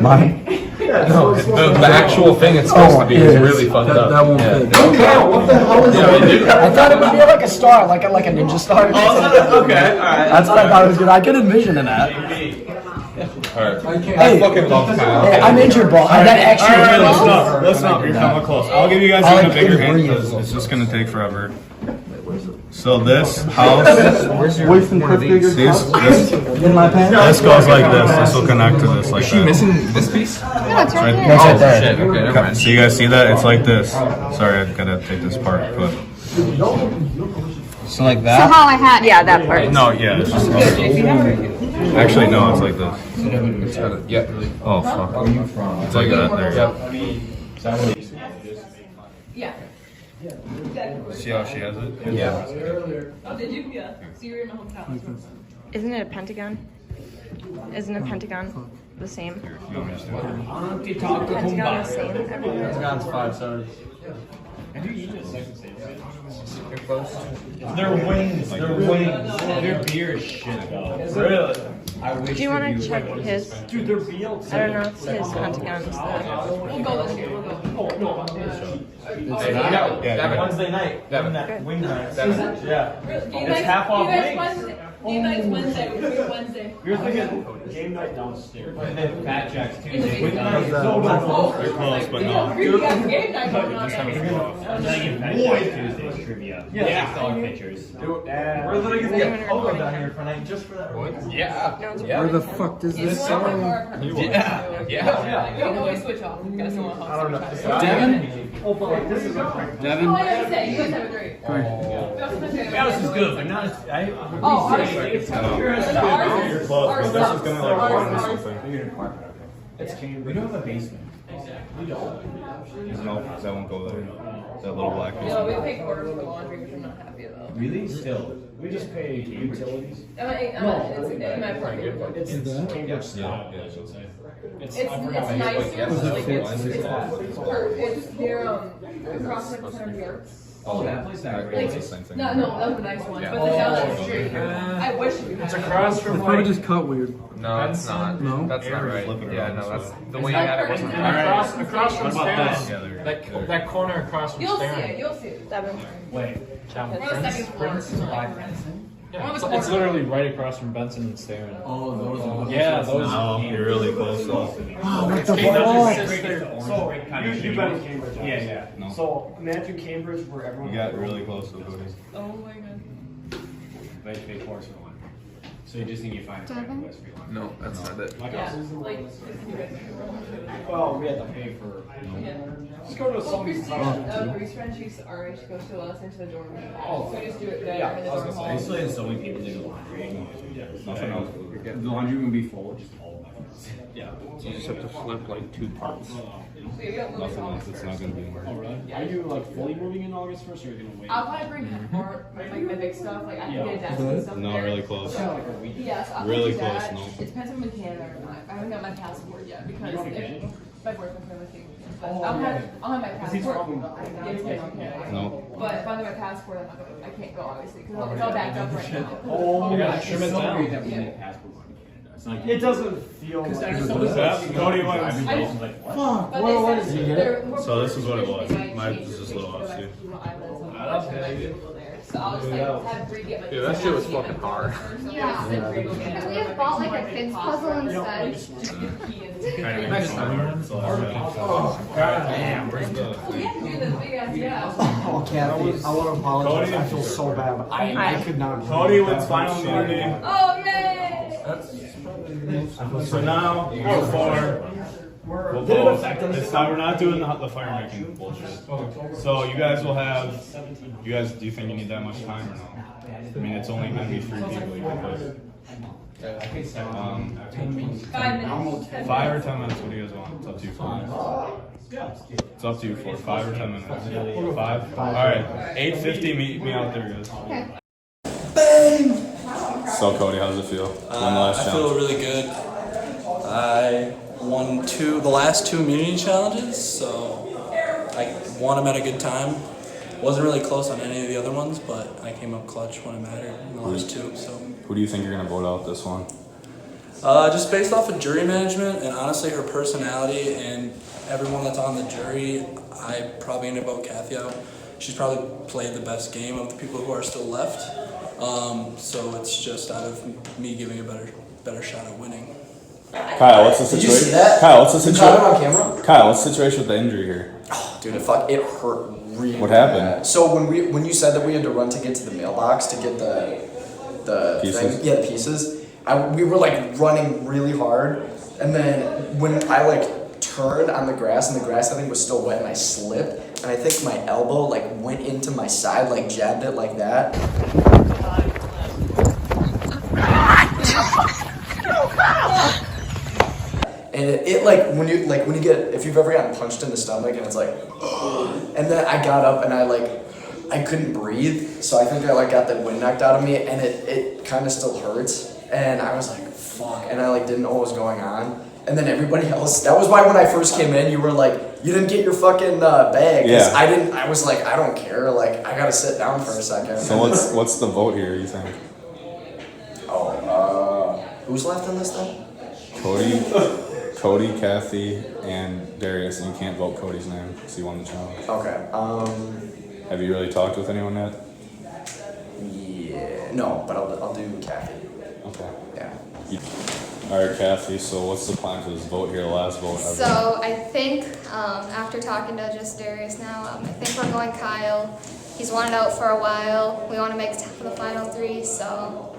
Mine? No, the actual thing it's supposed to be is really fucked up. That won't fit. Okay, what the hell is it? I thought it would be like a star, like a ninja star. Oh, okay, alright. That's what I thought it was good. I could envision in that. Alright. Hey, fucking love Kyle. hey, I'm injured, bro. That actually Alright, listen up. You're coming close. I'll give you guys even a bigger hint because it's just gonna take forever. So this house, Worse than Cliff Digger's house? In my pants? this goes like this. This will connect to this like that. Missing this piece? No, it's right here. That's right there. Shit, okay, never mind. So you guys see that? It's like this. Sorry, I gotta take this part, but So like So that? how I had it. Yeah, that part. no, yeah. It's just actually no, it's like this. Yep. Oh fuck. It's like that. There. Yep. Yeah. See how she has it? Yeah. Oh, did you? Yeah. So you were in my hometown. Isn't it a pentagon? Isn't a pentagon the same? You want me to just do it? Isn't a pentagon the same everywhere? Pentagon's 5 stars. Have you eaten a second sandwich? You're close. They're wings. They're wings. Their beer is shit though. Really? I wish. Do you want to check his? Dude, they're BLT. I don't know if his pentagon is there. We'll go this year. We'll go. Oh no, I'm gonna show. Devin. Wednesday night. Devin. Wing night. Devin. Yeah. Game It's night- half off game night's wings. Wednesday. Game night's Wednesday. We're doing Wednesday. You're thinking game night downstairs. And then Fat Jack's In the Tuesday. Wing basement. night. No. They're close, but no. You got game night going on Just have there. it go off. I'm Yeah. thinking Fat Jack's Tuesday's trivia. Yeah. $6 pictures. We're literally gonna get Polo down here for night just for that. Yeah. Where the fuck does this It's go? more. Yeah. Yeah. You always switch off. You guys don't want to I don't know. Devin? Oh, but like, this is Oh, I gotta say, you guys have a great. Yeah, this is good, but not as. Oh, ours. It's You're close, but this is gonna like run or something. It's Cambridge. We don't have a basement. We don't. No, that won't go there. That little black piece. No, we pay quarter for the laundry, which I'm not happy about. Really? Still. We just pay utilities. It's in my apartment. It's Cambridge. Yeah. It's nicer. Like it's near across like the center of York. Oh, that place that Like, It's the same thing. no, that was a nice one. But the down that street, I wish we It's had. across from Probably like. just cut weird. No, it's not. No? That's not right. Flip it Yeah, around no, this that's way. the way you had it wasn't right. Across from What about Stairs. this? That corner across from You'll see Stairs. it. You'll see it. Devin. Wait. We're on the second floor. It's literally right across from Benson and Starin. Oh, those are Yeah, those. No, you're really close though. Oh, what the So you've been in Cambridge. Yeah. No. So imagine Cambridge where everyone. You got really close to Cody. Oh my god. They pay course for one. So you just think you find a friend in Westfield. No, that's not it. Like Yeah, us. like. Well, we had to pay for. Yeah. Just go to Well, some. Greece friend, she's alright. She goes to us into the dorm. Oh. So we just do it there Yeah, in the I was dorm gonna say, I hall. still had so many people do the laundry. Nothing else. The laundry would be full, just all of my friends. Yeah. You just have to flip like 2 parts. So you don't move Nothing it else. It's not gonna be more. Oh, really? Are you like fully moving in August 1st or are you gonna wait? I'll probably bring more, like my big stuff. Like I can get a desk and stuff. No, there. really close. Yeah, like a week. Yes, I'll Really do that. close, no. It depends if I'm in Canada or not. I haven't got my passport yet because You're going to if Canada? my boyfriend's going with you. Oh, I'll yeah. have my Because he's passport. from- Yeah, he's from Canada. No. But if I have my passport, I'm not gonna, I can't go obviously because it's all backed up right now. Oh, yeah, yeah, sure. It's so weird that we Yeah. need passports in Canada. It's like it doesn't feel like. Cody went. But Fuck. they What said is it? they're- So this is what it was. Mine was just a little off too. So I'll just like have Bree get my. Dude, that shit was fucking hard. Yeah. Could we have bought like a kid's puzzle instead? Damn, where's the? Oh, Kathy, I want to apologize. I feel so bad, but I could not. Cody wins final immunity. Oh yay! So now we're for. We'll vote. This time we're not doing the fire making bullshit. So you guys will have. You guys, do you think you need that much time or no? I mean, it's only gonna be 3 people. You can vote. 5 minutes. 5 or 10 minutes. What do you guys want? It's up to you. It's up to you for 5 or 10 minutes. 5. All right. 8:50. Meet me out there, guys. Okay. So Cody, how does it feel? I feel really good. I won the last 2 immunity challenges, so I won them at a good time. Wasn't really close on any of the other ones, but I came up clutch when it mattered in the last 2. So Who do you think you're gonna vote out this one? just based off of jury management and honestly her personality and everyone that's on the jury, I probably end up voting Kathy out. She's probably played the best game of the people who are still left. So it's just out of me giving a better shot at winning. Kyle, what's the Did you situation? see that? Kyle, what's the You caught situation? it on camera? Kyle, what's the situation with the injury here? Oh, dude, it hurt really What happened? bad. So when you said that we had to run to get to the mailbox to get the Pieces? thing, yeah, the pieces, we were like running really hard, and then when I like turned on the grass, and the grass I think was still wet, and I slipped, and I think my elbow like went into my side, like jabbed it like that. And it like when you get, if you've ever gotten punched in the stomach and it's like, and then I got up and I couldn't breathe, so I think I like got the wind knocked out of me, and it kind of still hurts, and I was like, fuck, and I like didn't know what was going on, and then everybody else, that was why when I first came in, you were like, you didn't get your fucking bag, 'cause I was like, I don't care, like, I gotta sit down for a second. So what's the vote here, you think? Who's left in this thing? Cody, Kathy, and Darius, and you can't vote Cody's name, so you won the challenge. Okay. Have you really talked with anyone yet? Yeah. No, but I'll do Kathy. Okay. Yeah. All right, Kathy. So what's the plan for this vote here? The last vote ever. So I think after talking to just Darius now, I think we're going Kyle. He's wanted out for a while. We want to make it for the final 3, so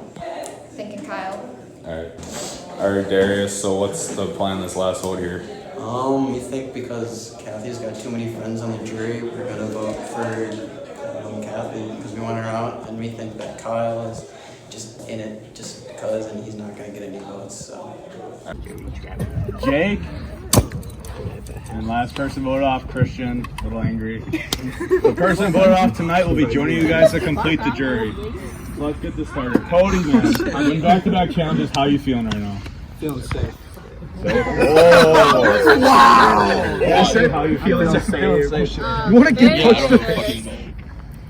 thinking Kyle. All right, Darius. So what's the plan this last vote here? We think because Kathy's got too many friends on the jury, we're gonna vote for Kathy because we want her out, and we think that Kyle is just in it just because, and he's not gonna get any votes. So. Jake. And last person voted off, Christian. A little angry. The person voted off tonight will be joining you guys to complete the jury. So let's get this started. Cody, man, in back-to-back challenges, how are you feeling right now? Feeling safe. Oh. Wow! Yeah, how you feeling? Safe. You want to get pushed?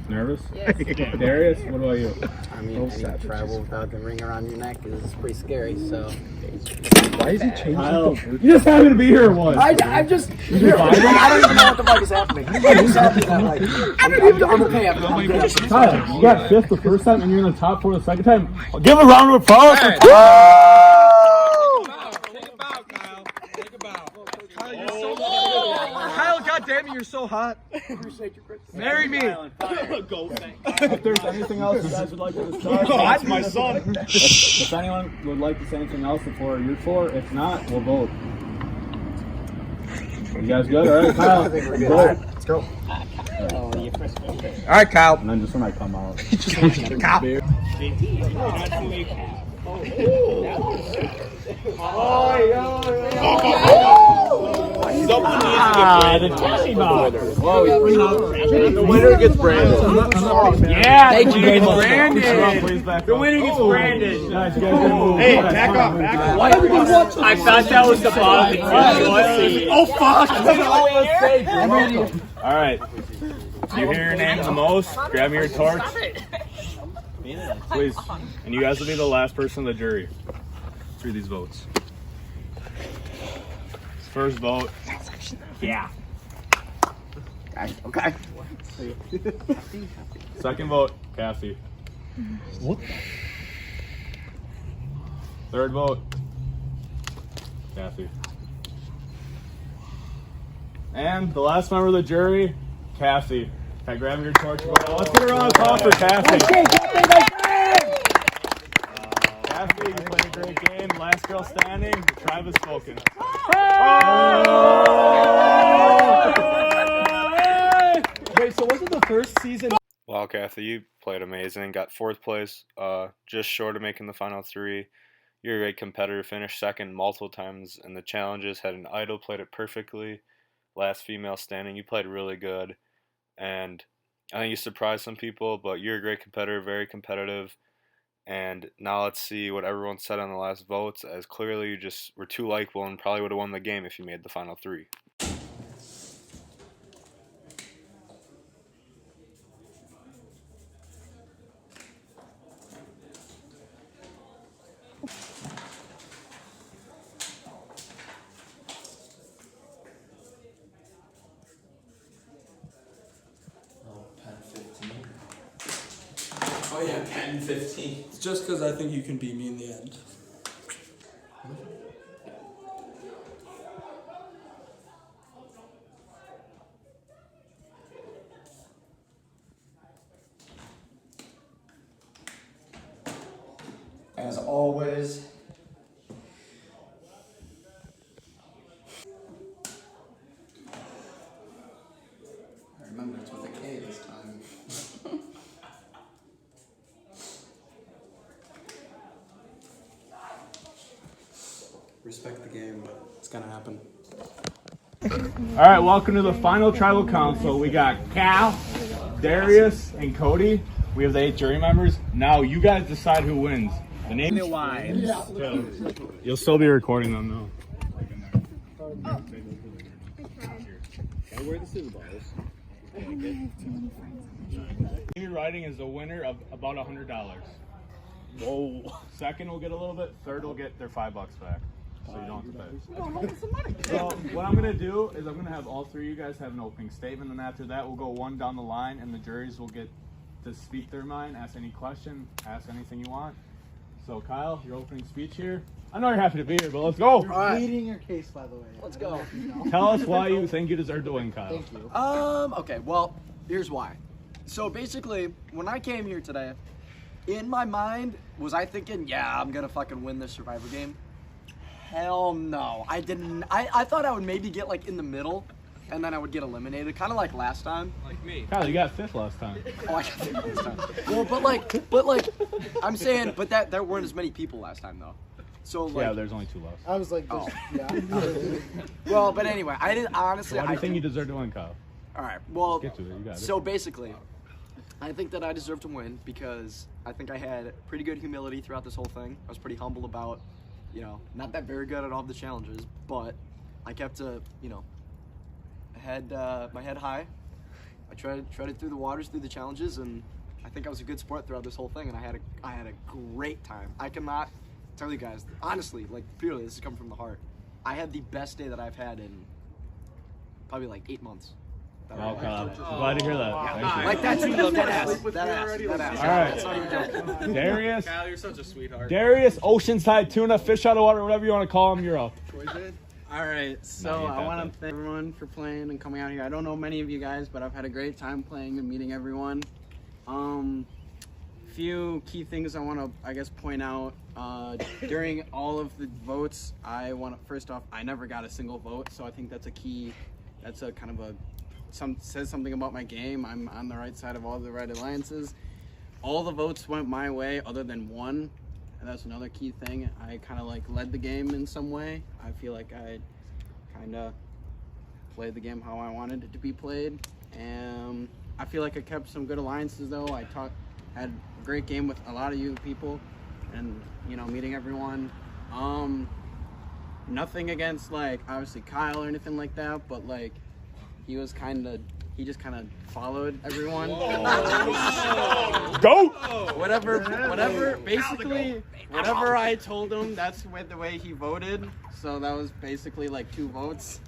Nervous? Yes. Darius, what about you? I mean, travel without the ring around your neck is pretty scary. So. Why is he changing? You just happened to be here once. I'm just. I don't even know what the fuck is happening. I'm just happy that I'm okay. Kyle, you got 5th the first time, and you're in the top 4 the second time. Give a round of applause for Kyle, goddamn it, you're so hot. Marry me. If there's anything else you guys would like to discuss, that's my son. If anyone would like to say anything else before you're 4, if not, we'll vote. You guys good? All right, Kyle. Vote. Let's go. All right, Kyle. And then just when I come out. Kyle. The winner gets Brandon. Yeah, thank you very much. Brandon. The winner gets Brandon. Hey, back up. I thought that was the bottom. Oh fuck! All right. If you hear your name the most, grab me your torch. Please. And you guys will be the last person in the jury through these votes. First vote. Yeah. Okay. Second vote, Kathy. What? Third vote, Kathy. And the last member of the jury, Kathy. Can I grab your torch? Let's get a round of applause for Kathy. Kathy, you played a great game. Last girl standing. The tribe has spoken. Wait, so wasn't the first season? Wow, Kathy, you played amazing. Got 4th place, just short of making the final 3. You're a great competitor. Finished 2nd multiple times in the challenges. Had an idol, played it perfectly. Last female standing. You played really good. And I think you surprised some people, but you're a great competitor, very competitive. And now let's see what everyone said on the last votes, as clearly you just were too likable and probably would have won the game if you made the final 3. Oh yeah, 10-15. It's just because I think you can beat me in the end. As always, I remember it's with a K this time. Respect the game, but It's gonna happen. All right, welcome to the final tribal council. We got Cal, Darius, and Cody. We have the 8 jury members. Now you guys decide who wins. The name. The wives. You'll still be recording them though. Where the Super Bowl is. Amy Writing is the winner of about $100. Whoa. Second will get a little bit. Third will get their $5 back. So you don't have to pay. So what I'm going to do is I'm going to have all 3 of you guys have an opening statement, and after that we'll go one down the line, and the juries will get to speak their mind, ask any question, ask anything you want. So Kyle, your opening speech here. I know you're happy to be here, but let's go. You're pleading your case, by the way. Let's go. Tell us why you think you deserve to win, Kyle. Thank you. Okay, well, here's why. So basically, when I came here today, in my mind, was I thinking, yeah, I'm gonna fucking win this Survivor game? Hell no. I didn't. I thought I would maybe get like in the middle, and then I would get eliminated, kind of like last time. Like me. Kyle, you got 5th last time. Oh, I got 5th last time. Well, but like, I'm saying, but there weren't as many people last time though. So like, yeah, there's only 2 left. I was like, oh. Yeah. Well, but anyway, I didn't honestly. Why do you think you deserve to win, Kyle? All right. Well, get to it. You got it. So basically, I think that I deserve to win because I think I had pretty good humility throughout this whole thing. I was pretty humble about, not that very good at all the challenges, but I kept my head high. I treaded through the waters, through the challenges, and I think I was a good sport throughout this whole thing, and I had a great time. I cannot tell you guys, honestly, like purely, this is coming from the heart. I had the best day that I've had in probably like 8 months. Oh, Kyle. I'm glad to hear that. Wow. Like that's that ass. All right. That's not even joking. Darius. Kyle, you're such a sweetheart. Darius, Oceanside Tuna, fish out of water, whatever you want to call him, you're up. All right, so I want to thank everyone for playing and coming out here. I don't know many of you guys, but I've had a great time playing and meeting everyone. Few key things I want to, point out. During all of the votes, first off, I never got a single vote, so I think that's a key. That's a kind of says something about my game. I'm on the right side of all the right alliances. All the votes went my way other than one, and that's another key thing. I kind of led the game in some way. I feel like I kind of played the game how I wanted it to be played. And I feel like I kept some good alliances though. Had a great game with a lot of you people, and meeting everyone. Nothing against obviously Kyle or anything like that, but he just kind of followed everyone. Go! Whatever, basically, whatever I told him, that's the way he voted. So that was basically 2 votes.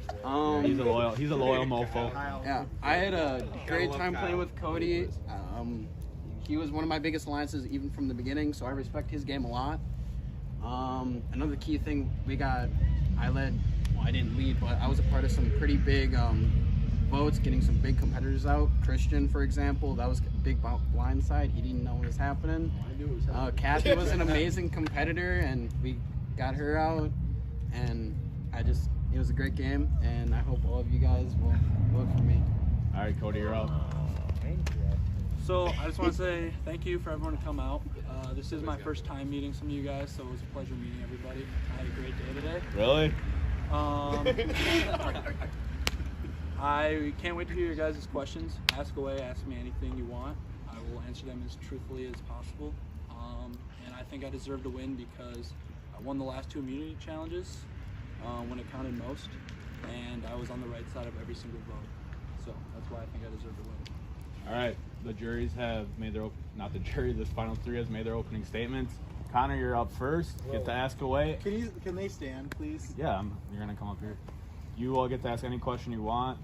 He's a loyal mofo. Yeah, I had a great time playing with Cody. He was one of my biggest alliances even from the beginning, so I respect his game a lot. Another key thing I didn't lead, but I was a part of some pretty big votes, getting some big competitors out. Christian, for example, that was a big blindside. He didn't know what was happening. Kathy was an amazing competitor, and we got her out, and it was a great game, and I hope all of you guys will vote for me. All right, Cody, you're up. So I just want to say thank you for everyone to come out. This is my first time meeting some of you guys, so it was a pleasure meeting everybody. I had a great day today. Really? I can't wait to hear your guys' questions. Ask away, ask me anything you want. I will answer them as truthfully as possible. And I think I deserve to win because I won the last 2 immunity challenges when it counted most, and I was on the right side of every single vote. So that's why I think I deserve to win. All right, the juries have made their this final 3 has made their opening statements. Connor, you're up first. Get to ask away. Can they stand, please? Yeah, you're gonna come up here. You all get to ask any question you want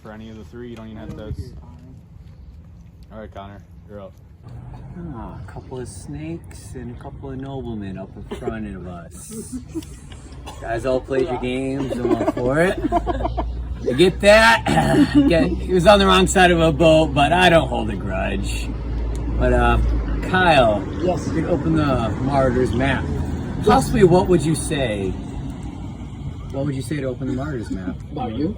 for any of the 3. You don't even have to. All right, Connor, you're up. A couple of snakes and a couple of noblemen up in front of us. Guys all played your games and went for it. I get that. He was on the wrong side of a boat, but I don't hold a grudge. But Kyle, yes, you could open the Martyrs map. Possibly, what would you say? What would you say to open the Martyrs map? About you?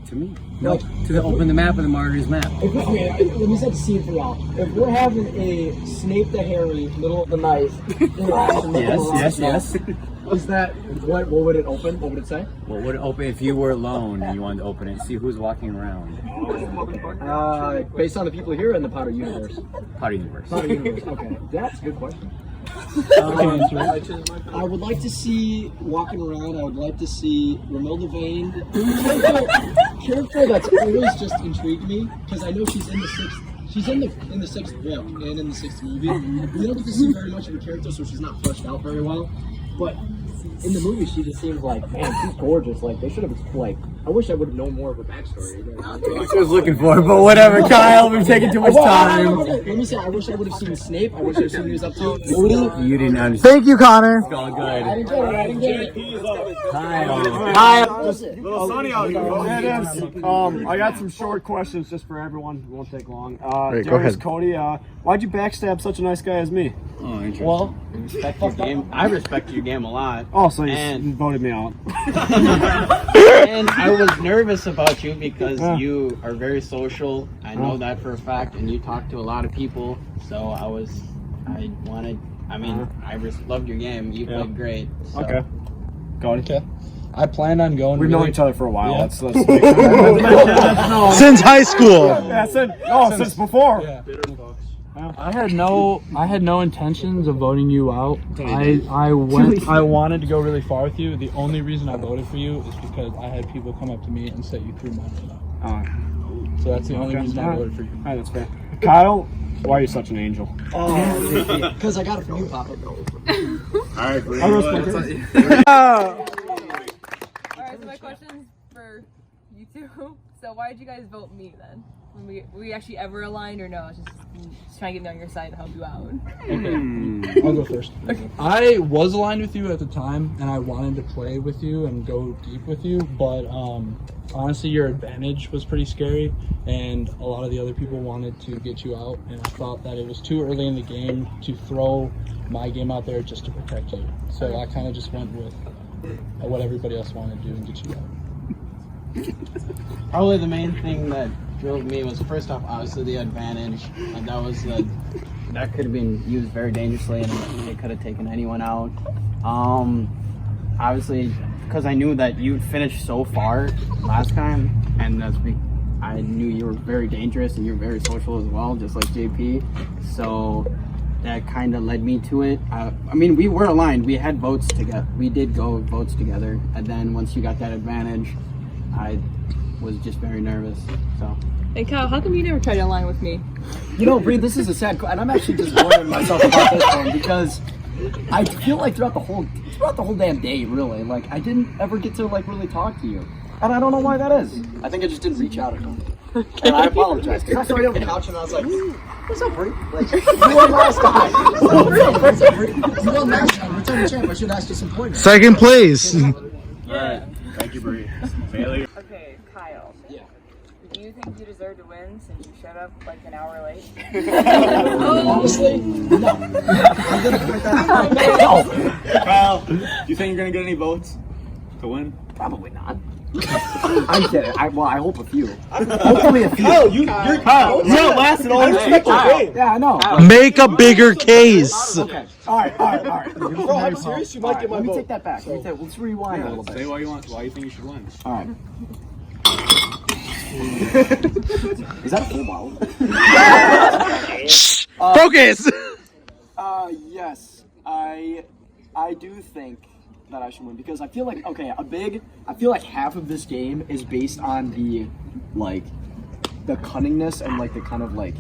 To me? No, open the map of the Martyrs map. Let me set the scene for y'all. If we're having a Snape the Harry, middle of the night, yes. Is that what would it open? What would it say? What would it open if you were alone and you wanted to open it and see who's walking around? Based on the people here in the Potter universe. Potter universe. Potter universe. Okay, that's a good question. I would like to see walking around. I would like to see Romilda Vane, character that's always just intrigued me because I know she's in the sixth. She's in the sixth book and in the sixth movie. We don't get to see very much of a character, so she's not fleshed out very well. But in the movie, she just seems like, man, she's gorgeous. Like they should have like. I wish I would have known more of her backstory. I was looking for it, but whatever, Kyle. We're taking too much time. Let me say, I wish I would have seen Snape. I wish I would have seen what he was up to. Moody. You didn't understand. Thank you, Connor. It's all good. I didn't get it. Kyle. Little sunny out here. Yeah, it is. I got some short questions just for everyone. It won't take long. Great, go ahead. Cody, why'd you backstab such a nice guy as me? Oh, interesting. Well, respect your game. I respect your game a lot. Oh, so you voted me out. And I was nervous about you because you are very social. I know that for a fact, and you talk to a lot of people. So I loved your game. You played great. So. Okay. Cody. Okay. I planned on going. We've known each other for a while. Yeah. Let's make sure. Since high school. Yeah, since before. Yeah. I had no intentions of voting you out. I wanted to go really far with you. The only reason I voted for you is because I had people come up to me and say you threw my name out. So that's the only reason I voted for you. Alright, that's fair. Kyle, why are you such an angel? Because I got it from you, Papa. Alright, Alright, so my question's for you two. So why did you guys vote me then? Were we actually ever aligned or no? It's just trying to get me on your side to help you out. Okay. I'll go first. Okay. I was aligned with you at the time, and I wanted to play with you and go deep with you, but honestly, your advantage was pretty scary, and a lot of the other people wanted to get you out, and I thought that it was too early in the game to throw my game out there just to protect you. So I kind of just went with what everybody else wanted to do and get you out. Probably the main thing that drove me was, first off, obviously the advantage, and that could have been used very dangerously, and it could have taken anyone out. Obviously, because I knew that you'd finished so far last time, and I knew you were very dangerous and you're very social as well, just like JP. So that kind of led me to it. I mean, we were aligned. We had votes together. We did go votes together, and then once you got that advantage, I was just very nervous. So. Hey Kyle, how come you never tried to align with me? You know, Bree, this is a sad, and I'm actually just wondering myself about this one because I feel like throughout the whole damn day, really, like I didn't ever get to like really talk to you, and I don't know why that is. I think I just didn't reach out enough, and I apologize. Because I saw you on the couch and I was like, "What's up, Bree? Like, you won last time. What's up, Bree? You won last time. Return the champ. I should ask you some pointers." Second place. All right. Thank you, Bree. Bailey. Okay, Kyle. Yeah. Do you think you deserve to win since you showed up like an hour late? Honestly, no. I'm gonna quit that. No. Kyle, do you think you're gonna get any votes to win? Probably not. I'm kidding. I hope a few. Hopefully a few. Kyle, you're Kyle. You outlasted all your people. Yeah, I know. Make a bigger case. Okay. All right. Bro, I'm serious. You might get my Let me vote. take that back. Let's rewind a little bit. Say why you think you should win. All right. Is that a full bottle? Focus. Yes, I do think that I should win because I feel like I feel like half of this game is based on the cunningness and like the kind of like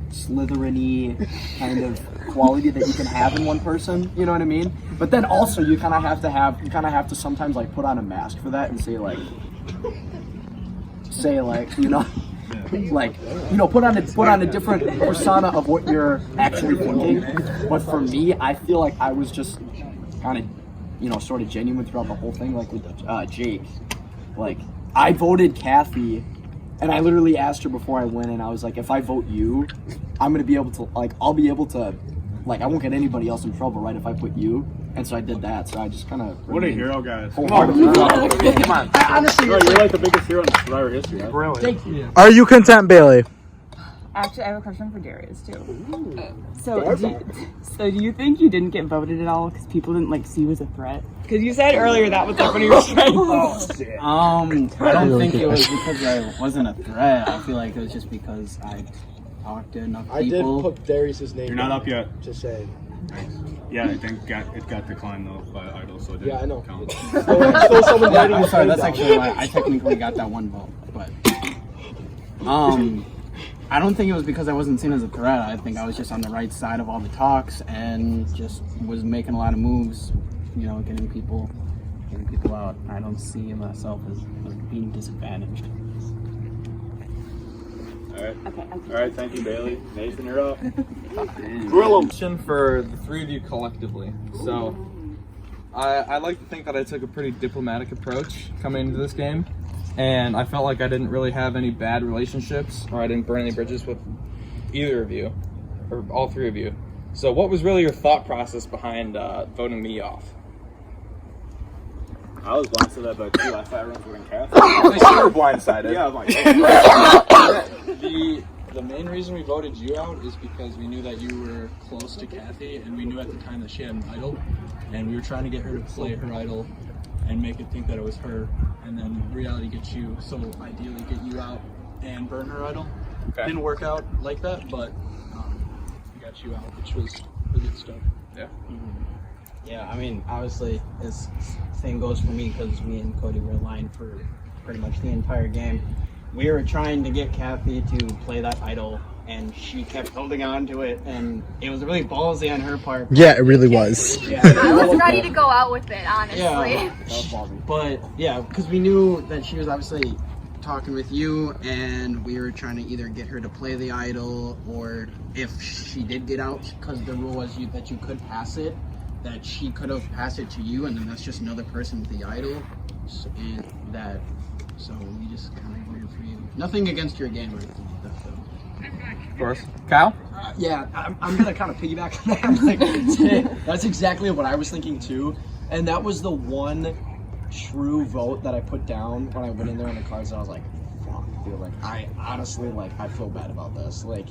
Slytherin-y kind of quality that you can have in one person, you know what I mean? But then also you kind of have to sometimes like put on a mask for that and say like put on a different persona of what you're actually thinking. But for me, I feel like I was just kind of sort of genuine throughout the whole thing, like with Jake. Like I voted Kathy, and I literally asked her before I went, and I was like, if I vote you, I'm gonna be able to I won't get anybody else in trouble, right? If I put you. And so I did that. So I just kind of. What a hero, guys! Come on. Honestly, you're like the biggest hero in Survivor history. Right? Thank you. Are you content, Bailey? Actually, I have a question for Darius too. So do you think you didn't get voted at all because people didn't like see you as a threat? Because you said earlier that was like one of your strengths. I don't think it was because I wasn't a threat. I feel like it was just because I talked to enough I did people. put Darius's name. You're not up yet. Just saying. Yeah, I think it got declined though by Idol, so it didn't Yeah, I know. count. Still someone writing I'm his sorry, name that's down. actually why I technically got that one vote. But I don't think it was because I wasn't seen as a threat. I think I was just on the right side of all the talks and just was making a lot of moves, you know, getting people out. I don't see myself as being disadvantaged. Alright, thank you, Bailey. Nathan, you're up. Question for the three of you collectively. So, I like to think that I took a pretty diplomatic approach coming into this game, and I felt like I didn't really have any bad relationships, or I didn't burn any bridges with either of you, or all three of you. So, what was really your thought process behind voting me off? I was blindsided by two. I thought everyone was voting Kathy. At least you were blindsided. Yeah, I was like, The main reason we voted you out is because we knew that you were close to Kathy, and we knew at the time that she had an idol, and we were trying to get her to play her idol and make it think that it was her, and then reality gets you, so ideally get you out and burn her idol. Okay. Didn't work out like that, but we got you out, which was really good stuff. Yeah. Yeah, I mean, obviously, this thing goes for me because me and Cody were aligned for pretty much the entire game. We were trying to get Kathy to play that idol, and she kept holding on to it, and it was really ballsy on her part. Yeah, it really was. Yeah, I was ready to go out with it, honestly. Yeah, but yeah, because we knew that she was obviously talking with you, and we were trying to either get her to play the idol, or if she did get out, because the rule was that you could pass it, that she could have passed it to you, and then that's just another person with the idol, and that. So we just kind of voted for you. Nothing against your game or anything like that, though. Of course. Kyle? Yeah, I'm gonna kind of piggyback on that. Like, that's exactly what I was thinking too, and that was the one true vote that I put down when I went in there on the cards. And I was like, "Fuck, dude! Like, I honestly, like, I feel bad about this. Like,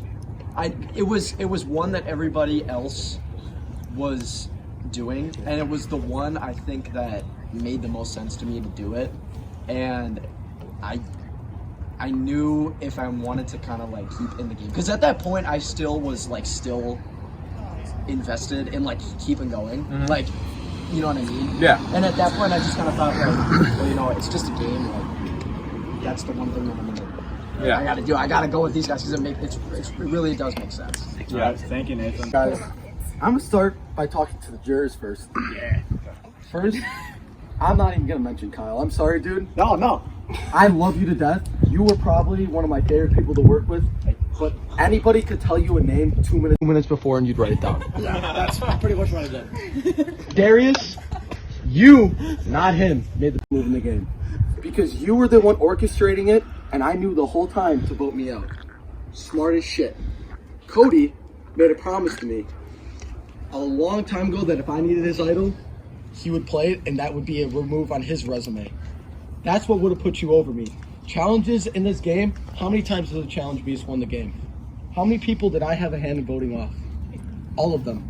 it was one that everybody else was doing, and it was the one I think that made the most sense to me to do it, and I knew if I wanted to kind of like keep in the game, because at that point I still was like invested in like keeping going, like, you know what I mean? Yeah. And at that point I just kind of thought like, well, you know, it's just a game. Like, that's the one thing that I'm gonna. Yeah. I gotta do. I gotta go with these guys because it really does make sense. Yeah. Thank you, Nathan. Guys, I'm gonna start by talking to the jurors first. Yeah. First, I'm not even gonna mention Kyle. I'm sorry, dude. No. I love you to death. You were probably one of my favorite people to work with, but anybody could tell you a name 2 minutes before and you'd write it down. Yeah, that's pretty much what I did. Darius, you, not him, made the move in the game. Because you were the one orchestrating it, and I knew the whole time to vote me out. Smart as shit. Cody made a promise to me a long time ago that if I needed his idol, he would play it, and that would be a remove on his resume. That's what would have put you over me. Challenges in this game, how many times has the challenge beast won the game? How many people did I have a hand in voting off? All of them.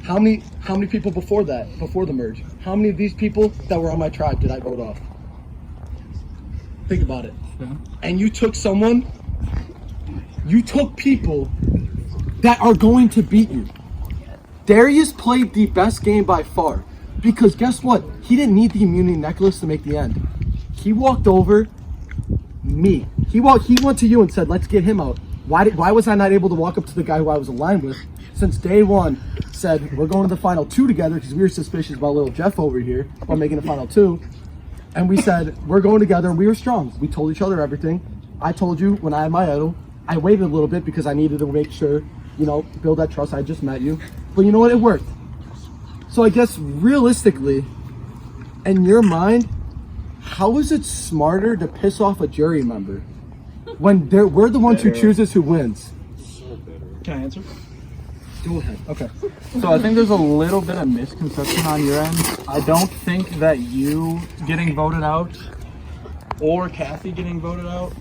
How many people before that, before the merge? How many of these people that were on my tribe did I vote off? Think about it. And you took people that are going to beat you. Darius played the best game by far. Because guess what? He didn't need the immunity necklace to make the end. He walked over me. He went to you and said, let's get him out. Why was I not able to walk up to the guy who I was aligned with? Since day one, said we're going to the final two together because we were suspicious about little Jeff over here while making the final two. And we said, we're going together, and we were strong. We told each other everything. I told you when I had my idol, I waited a little bit because I needed to make sure, build that trust. I just met you. But you know what? It worked. So I guess realistically, in your mind, how is it smarter to piss off a jury member when we're the ones who chooses who wins? Can I answer? Go ahead. Okay. So I think there's a little bit of misconception on your end. I don't think that you getting voted out or Kathy getting voted out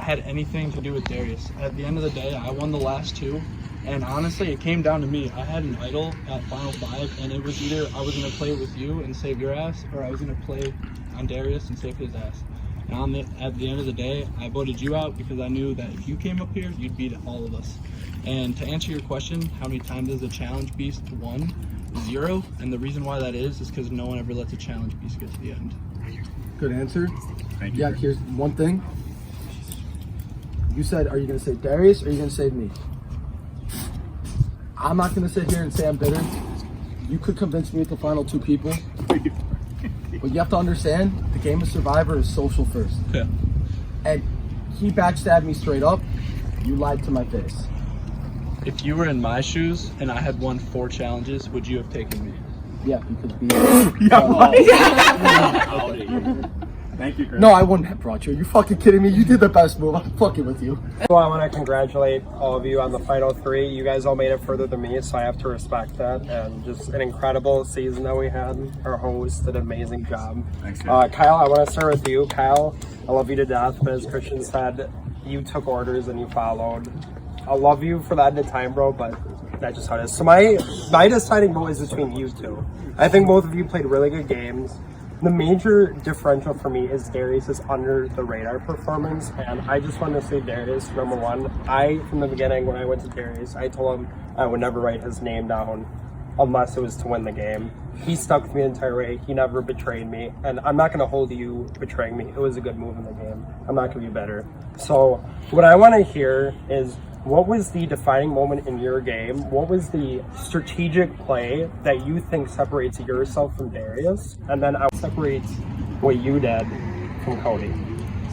had anything to do with Darius. At the end of the day, I won the last two, and honestly, it came down to me. I had an idol at Final 5, and it was either I was going to play with you and save your ass, or I was going to play on Darius and save his ass. And at the end of the day, I voted you out because I knew that if you came up here, you'd beat all of us. And to answer your question, how many times has a challenge beast won? 0. And the reason why that is because no one ever lets a challenge beast get to the end. Good answer. Thank you. Yeah, here's one thing. You said, are you going to save Darius or are you going to save me? I'm not going to sit here and say I'm bitter. You could convince me with the final 2 people. But you have to understand, the game of Survivor is social first. Yeah. And he backstabbed me straight up. You lied to my face. If you were in my shoes and I had won 4 challenges, would you have taken me? Yeah, because Thank you, Chris. No, I wouldn't have brought you. Are you fucking kidding me? You did the best move. I'm fucking with you. Well, I want to congratulate all of you on the final 3. You guys all made it further than me, so I have to respect that. And just an incredible season that we had. Our host did an amazing job. Thanks, Kyle, I want to start with you. Kyle, I love you to death, but as Christian said, you took orders and you followed. I love you for that in the time, bro, but that's just how it is. So my deciding vote is between you two. I think both of you played really good games. The major differential for me is Darius' under the radar performance, and I just want to say Darius, number one. From the beginning, when I went to Darius, I told him I would never write his name down unless it was to win the game. He stuck with me the entire way. He never betrayed me, and I'm not going to hold you betraying me. It was a good move in the game. I'm not going to be better. So what I want to hear is, what was the defining moment in your game? What was the strategic play that you think separates yourself from Darius? And then I will separate what you did from Cody.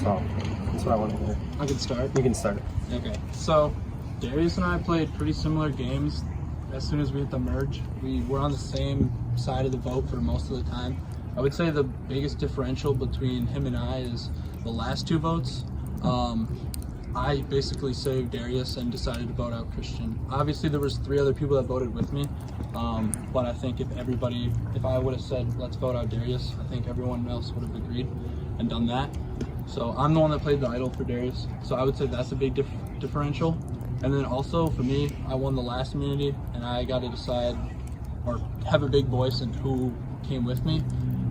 So that's what I want to hear. I can start? You can start. Okay. So Darius and I played pretty similar games. As soon as we hit the merge, we were on the same side of the vote for most of the time. I would say the biggest differential between him and I is the last 2 votes. I basically saved Darius and decided to vote out Christian. Obviously, there was 3 other people that voted with me, but I think if I would have said, let's vote out Darius, I think everyone else would have agreed and done that. So I'm the one that played the idol for Darius, so I would say that's a big differential. And then also, for me, I won the last immunity, and I got to decide or have a big voice in who came with me.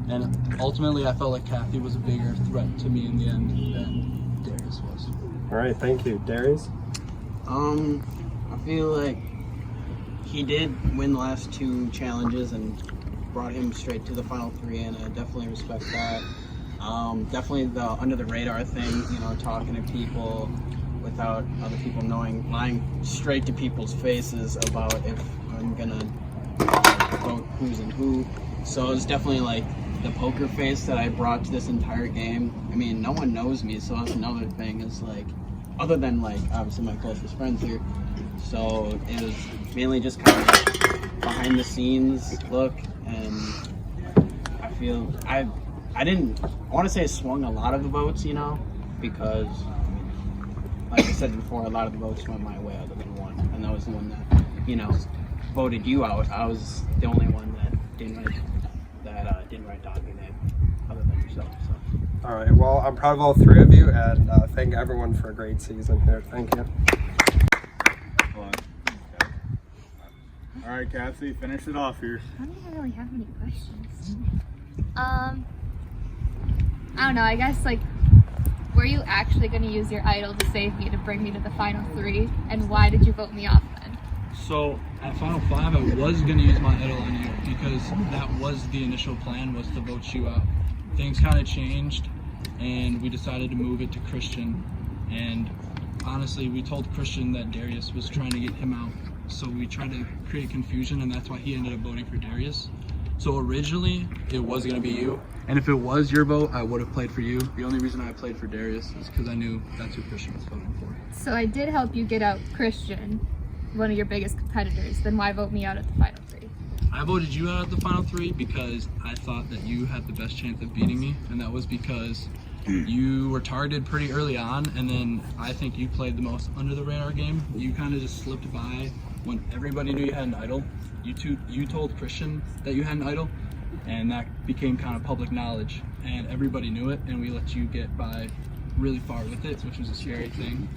And ultimately, I felt like Kathy was a bigger threat to me in the end than Darius was. All right, thank you. Darius? I feel like he did win the last 2 challenges and brought him straight to the final 3, and I definitely respect that. Definitely the under the radar thing, talking to people without other people knowing, lying straight to people's faces about if I'm gonna vote who's and who. So it's definitely like the poker face that I brought to this entire game. I mean, no one knows me, so that's another thing. Is like, other than like obviously my closest friends here. So it was mainly just kind of like behind the scenes look, and I feel I want to say I swung a lot of the votes, because like I said before, a lot of the votes went my way other than one, and that was the one that voted you out. I was the only one that didn't write down your name other than yourself. So. All right, well, I'm proud of all 3 of you, and thank everyone for a great season here. Thank you. All right, Cassie, finish it off here. I don't really have any questions. I don't know, I guess, were you actually going to use your idol to save me to bring me to the final 3? And why did you vote me off then? So at Final 5, I was going to use my idol on you because that was the initial plan, was to vote you out. Things kind of changed, and we decided to move it to Christian. And honestly, we told Christian that Darius was trying to get him out. So we tried to create confusion, and that's why he ended up voting for Darius. So originally, it was going to be you. And if it was your vote, I would have played for you. The only reason I played for Darius is because I knew that's who Christian was voting for. So I did help you get out Christian, one of your biggest competitors. Then why vote me out at the final 3? I voted you out at the final 3 because I thought that you had the best chance of beating me. And that was because you were targeted pretty early on. And then I think you played the most under the radar game. You kind of just slipped by when everybody knew you had an idol. You told Christian that you had an idol, and that became kind of public knowledge, and everybody knew it, and we let you get by really far with it, which was a scary thing,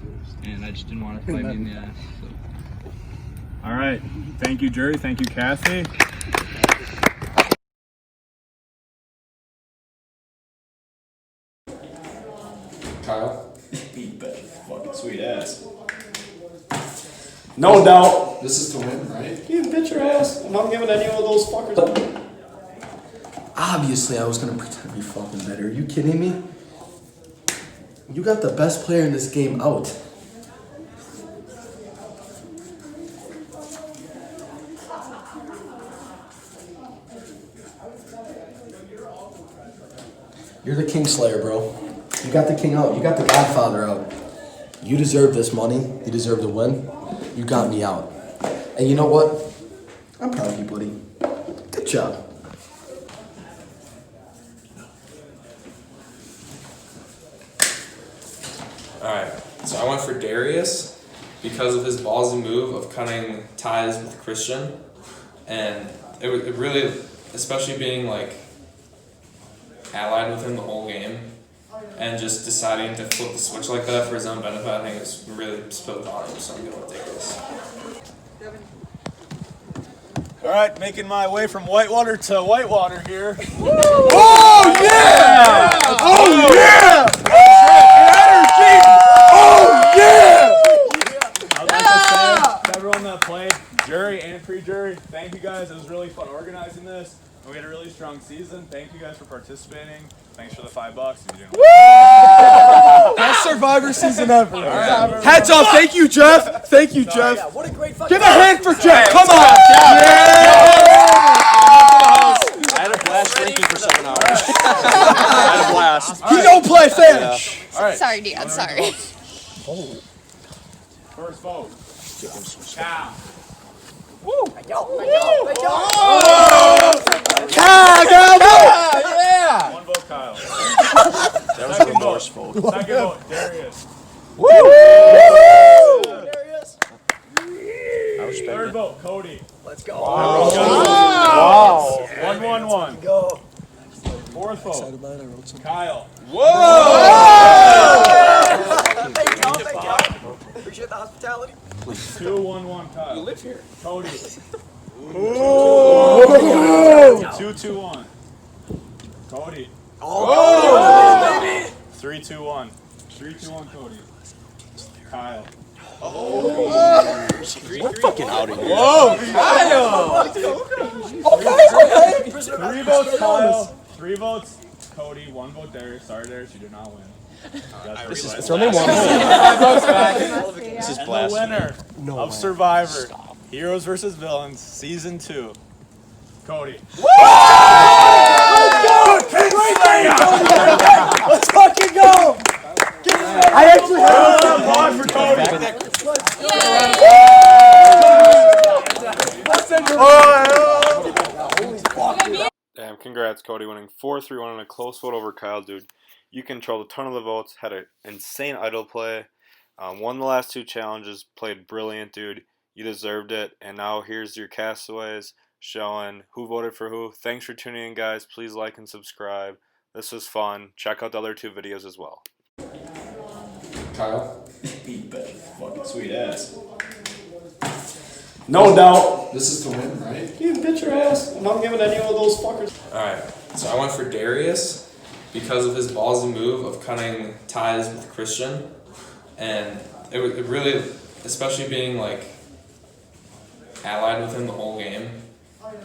and I just didn't want to fight me in the ass. So. All right. Thank you, Jerry. Thank you, Kathy. Kyle? You bet your fucking sweet ass. No doubt. This is to win, right? You bet your ass. I'm not giving any of those fuckers. Obviously, I was gonna pretend to be fucking better. Are you kidding me? You got the best player in this game out. You're the King Slayer, bro. You got the king out. You got the Godfather out. You deserve this money. You deserve the win. You got me out. And you know what? I'm proud of you, buddy. Good job. Alright, so I went for Darius because of his ballsy move of cutting ties with Christian. And it really, especially being like allied with him the whole game and just deciding to flip the switch like that for his own benefit, I think it's really spilled on him, so I'm going to take this. All right, making my way from Whitewater to Whitewater here. Oh yeah! Oh yeah! Energy! Oh yeah! I'd like to say to everyone that played, jury and pre-jury, thank you guys. It was really fun organizing this. We had a really strong season. Thank you guys for participating. Thanks for the $5. Best Survivor season ever. Right. Hats off. Thank you, Jeff. Thank you, Jeff. Yeah, what a great fucking Give a hand for Jeff. Come on. I had a blast drinking for 7 hours. I had a blast. He don't play finish. All right. Sorry, Dad. Sorry. First vote. Cow. Woo! Cow, Yeah! One vote, Kyle. That was remorseful. Second vote, Darius. Woo! Darius. Third vote, Cody. Let's go. Wow. 1-1-1. Go. Fourth vote, Kyle. Whoa! Thank you. Appreciate the hospitality. 2-1-1, Kyle. You live here. Cody. 2-2-1. Cody. Oh, 3-2-1. 3-2-1, Cody. Kyle. We're fucking out of here. Whoa, Kyle! Okay. 3 votes, Kyle. 3 votes, Cody. 1 vote, Darius. Sorry, Darius, you did not win. It's only one vote. This is blasphemy. And the winner of Survivor, Heroes vs. Villains, Season 2, Cody. Let's fucking go! I actually have a applause for Cody. Damn, congrats, Cody, winning 4-3-1 in a close vote over Kyle, dude. You controlled a ton of the votes, had an insane idol play, won the last 2 challenges, played brilliant, dude. You deserved it, and now here's your castaways showing who voted for who. Thanks for tuning in, guys. Please like and subscribe. This was fun. Check out the other 2 videos as well. Kyle? You bet your fucking sweet ass. No doubt. This is to win, right? You bet your ass. I'm not giving any of those fuckers. Alright, so I went for Darius because of his ballsy move of cutting ties with Christian. And it really, especially being like allied with him the whole game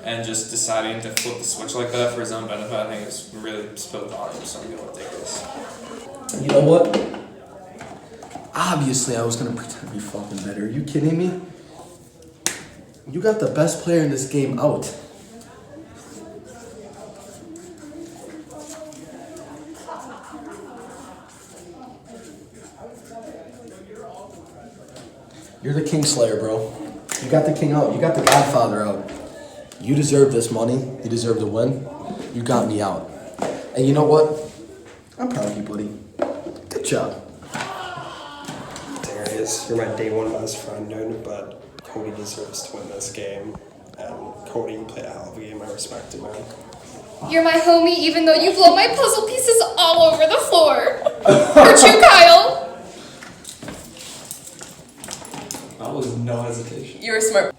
and just deciding to flip the switch like that for his own benefit, I think it's really spilled on him, so I'm going to take this. You know what? Obviously, I was gonna pretend to be fucking better. Are you kidding me? You got the best player in this game out. You're the King Slayer, bro. You got the king out. You got the Godfather out. You deserve this money. You deserve the win. You got me out. And you know what? I'm proud of you, buddy. Good job. Darius, you're my day one best friend, dude, but Cody deserves to win this game. And Cody, you play a hell of a game. I respect it, man. You're my homie even though you blow my puzzle pieces all over the floor. For you, Kyle. That was no hesitation. You're a smart.